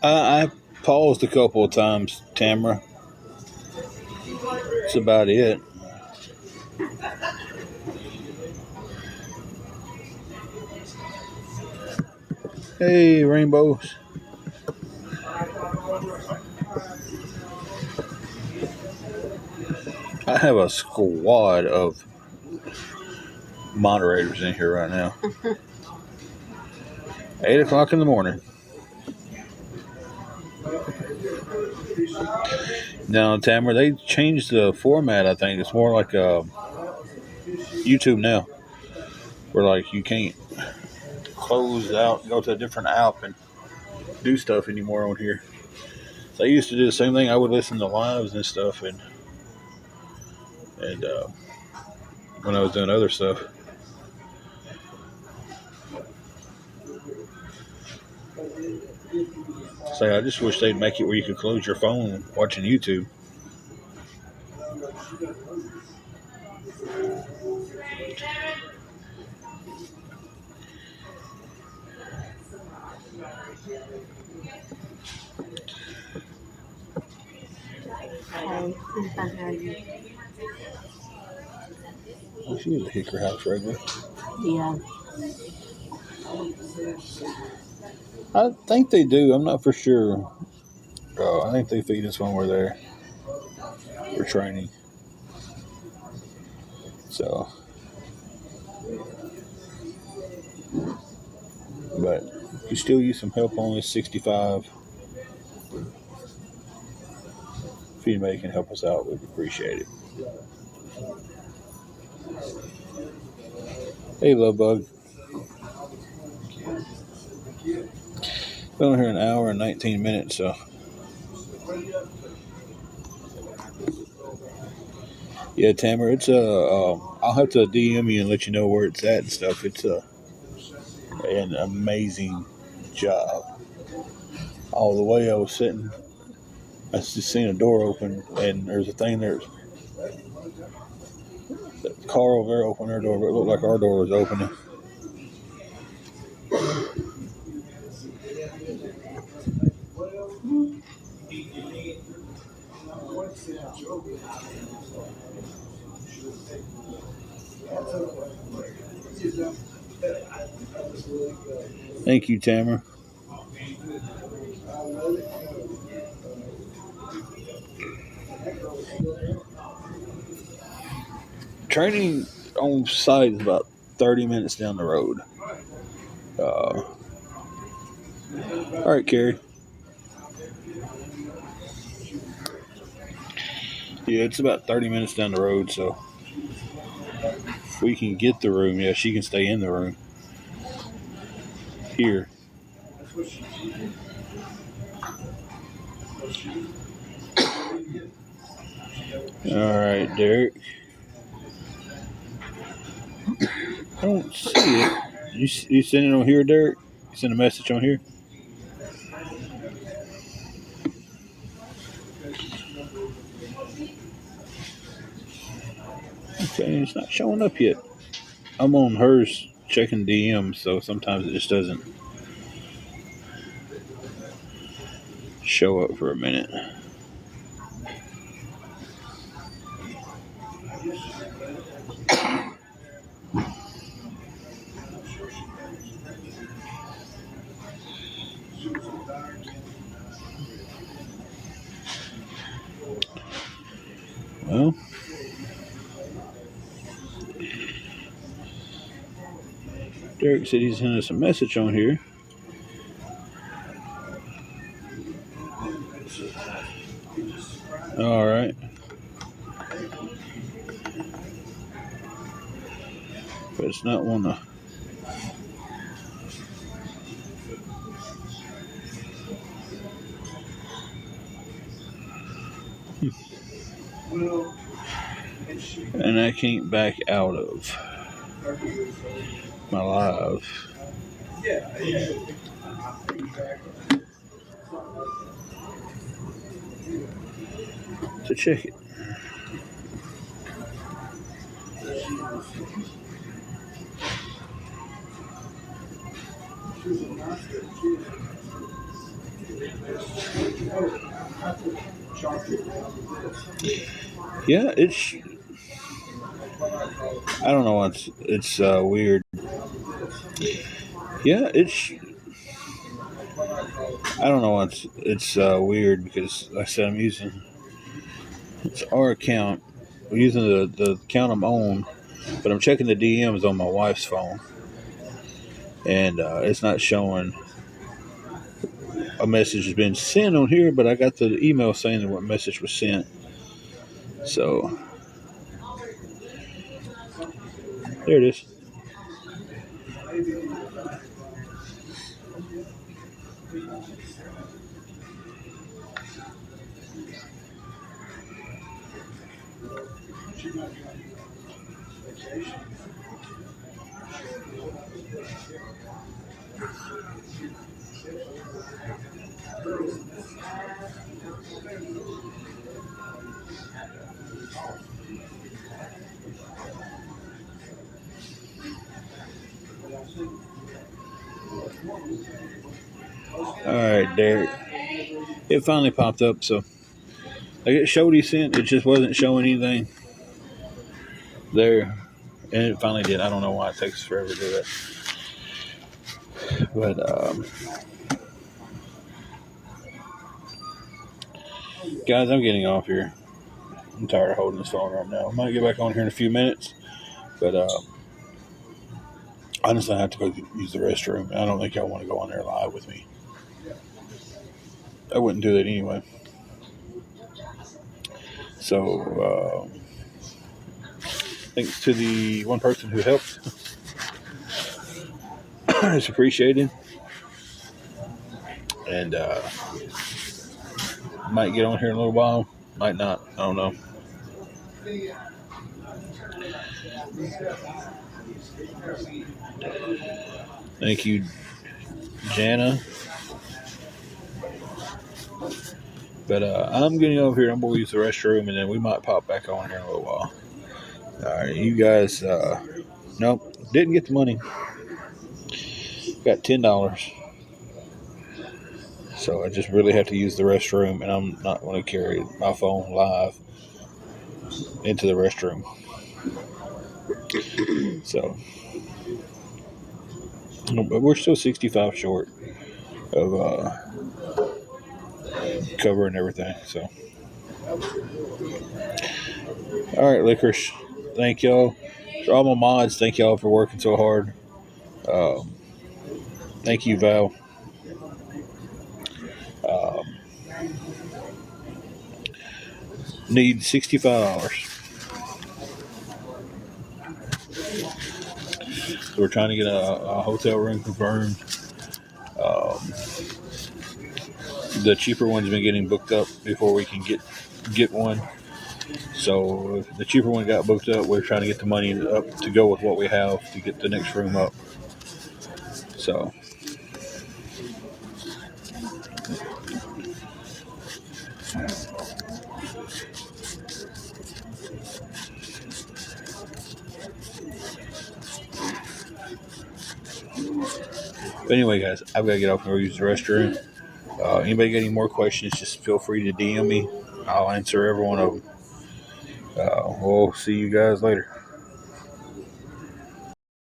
S1: I paused a couple of times, Tamara. That's about it. Hey, rainbows. I have a squad of moderators in here right now. 8 o'clock in the morning. Now, Tamara, they changed the format, I think. It's more like YouTube now, where like you can't close out, go to a different app and do stuff anymore on here. So I used to do the same thing. I would listen to lives and stuff, and when I was doing other stuff. Say, I just wish they'd make it where you could close your phone watching YouTube.
S2: Okay, since I have you.
S1: Well, she was a Hicker House regular.
S2: Yeah.
S1: I think they do. I'm not for sure. I think they feed us when we're there for training. So, but if you still use some help on this 65, if anybody can help us out, we'd appreciate it. Hey, Love Bug. Been on here an hour and 19 minutes, so. Yeah, Tamer, it's I'll have to DM you and let you know where it's at and stuff. It's an amazing job. All the way I was sitting, I just seen a door open, and there's a thing there. The car over there opened their door, but it looked like our door was opening. Thank you, Tamer. Training on site is about 30 minutes down the road. All right, Carrie. Yeah, it's about 30 minutes down the road, so if we can get the room, yeah, she can stay in the room here. All right, Derek. I don't see it. You send it on here, Derek? You send a message on here? Okay, it's not showing up yet. I'm on hers checking DMs, so sometimes it just doesn't show up for a minute. Well, Derek said he's sending us a message on here. All right. But it's not one to. And I can't back out of my live. To check it. Yeah, it's. I don't know. It's weird. Yeah, it's. I don't know. It's weird because, like I said, I'm using. It's our account. I'm using the account I'm on, but I'm checking the DMs on my wife's phone, and it's not showing. A message has been sent on here, but I got the email saying that what message was sent. So there it is. All right, Derek. It finally popped up, so like it showed he sent. It just wasn't showing anything there, and it finally did. I don't know why it takes forever to do that, but guys, I'm getting off here. I'm tired of holding this phone right now. I might get back on here in a few minutes, but honestly, I have to go use the restroom. I don't think y'all want to go on there live with me. I wouldn't do that anyway. So, thanks to the one person who helped. It's appreciated. And might get on here in a little while. Might not. I don't know. Thank you, Jana. But I'm getting over here. I'm going to use the restroom, and then we might pop back on here in a little while. All right, you guys. Nope, didn't get the money. Got $10. So I just really have to use the restroom, and I'm not going to carry my phone live into the restroom. So, but we're still 65 short of covering everything. So, all right, Licorice. Thank y'all. For all my mods, thank y'all for working so hard. Thank you, Val. Need $65. So we're trying to get a hotel room confirmed. The cheaper one's been getting booked up before we can get one. So if the cheaper one got booked up, we're trying to get the money up to go with what we have to get the next room up. So anyway, guys, I've got to get off and go use the restroom. Anybody got any more questions, just feel free to DM me. I'll answer every one of them. We'll see you guys later.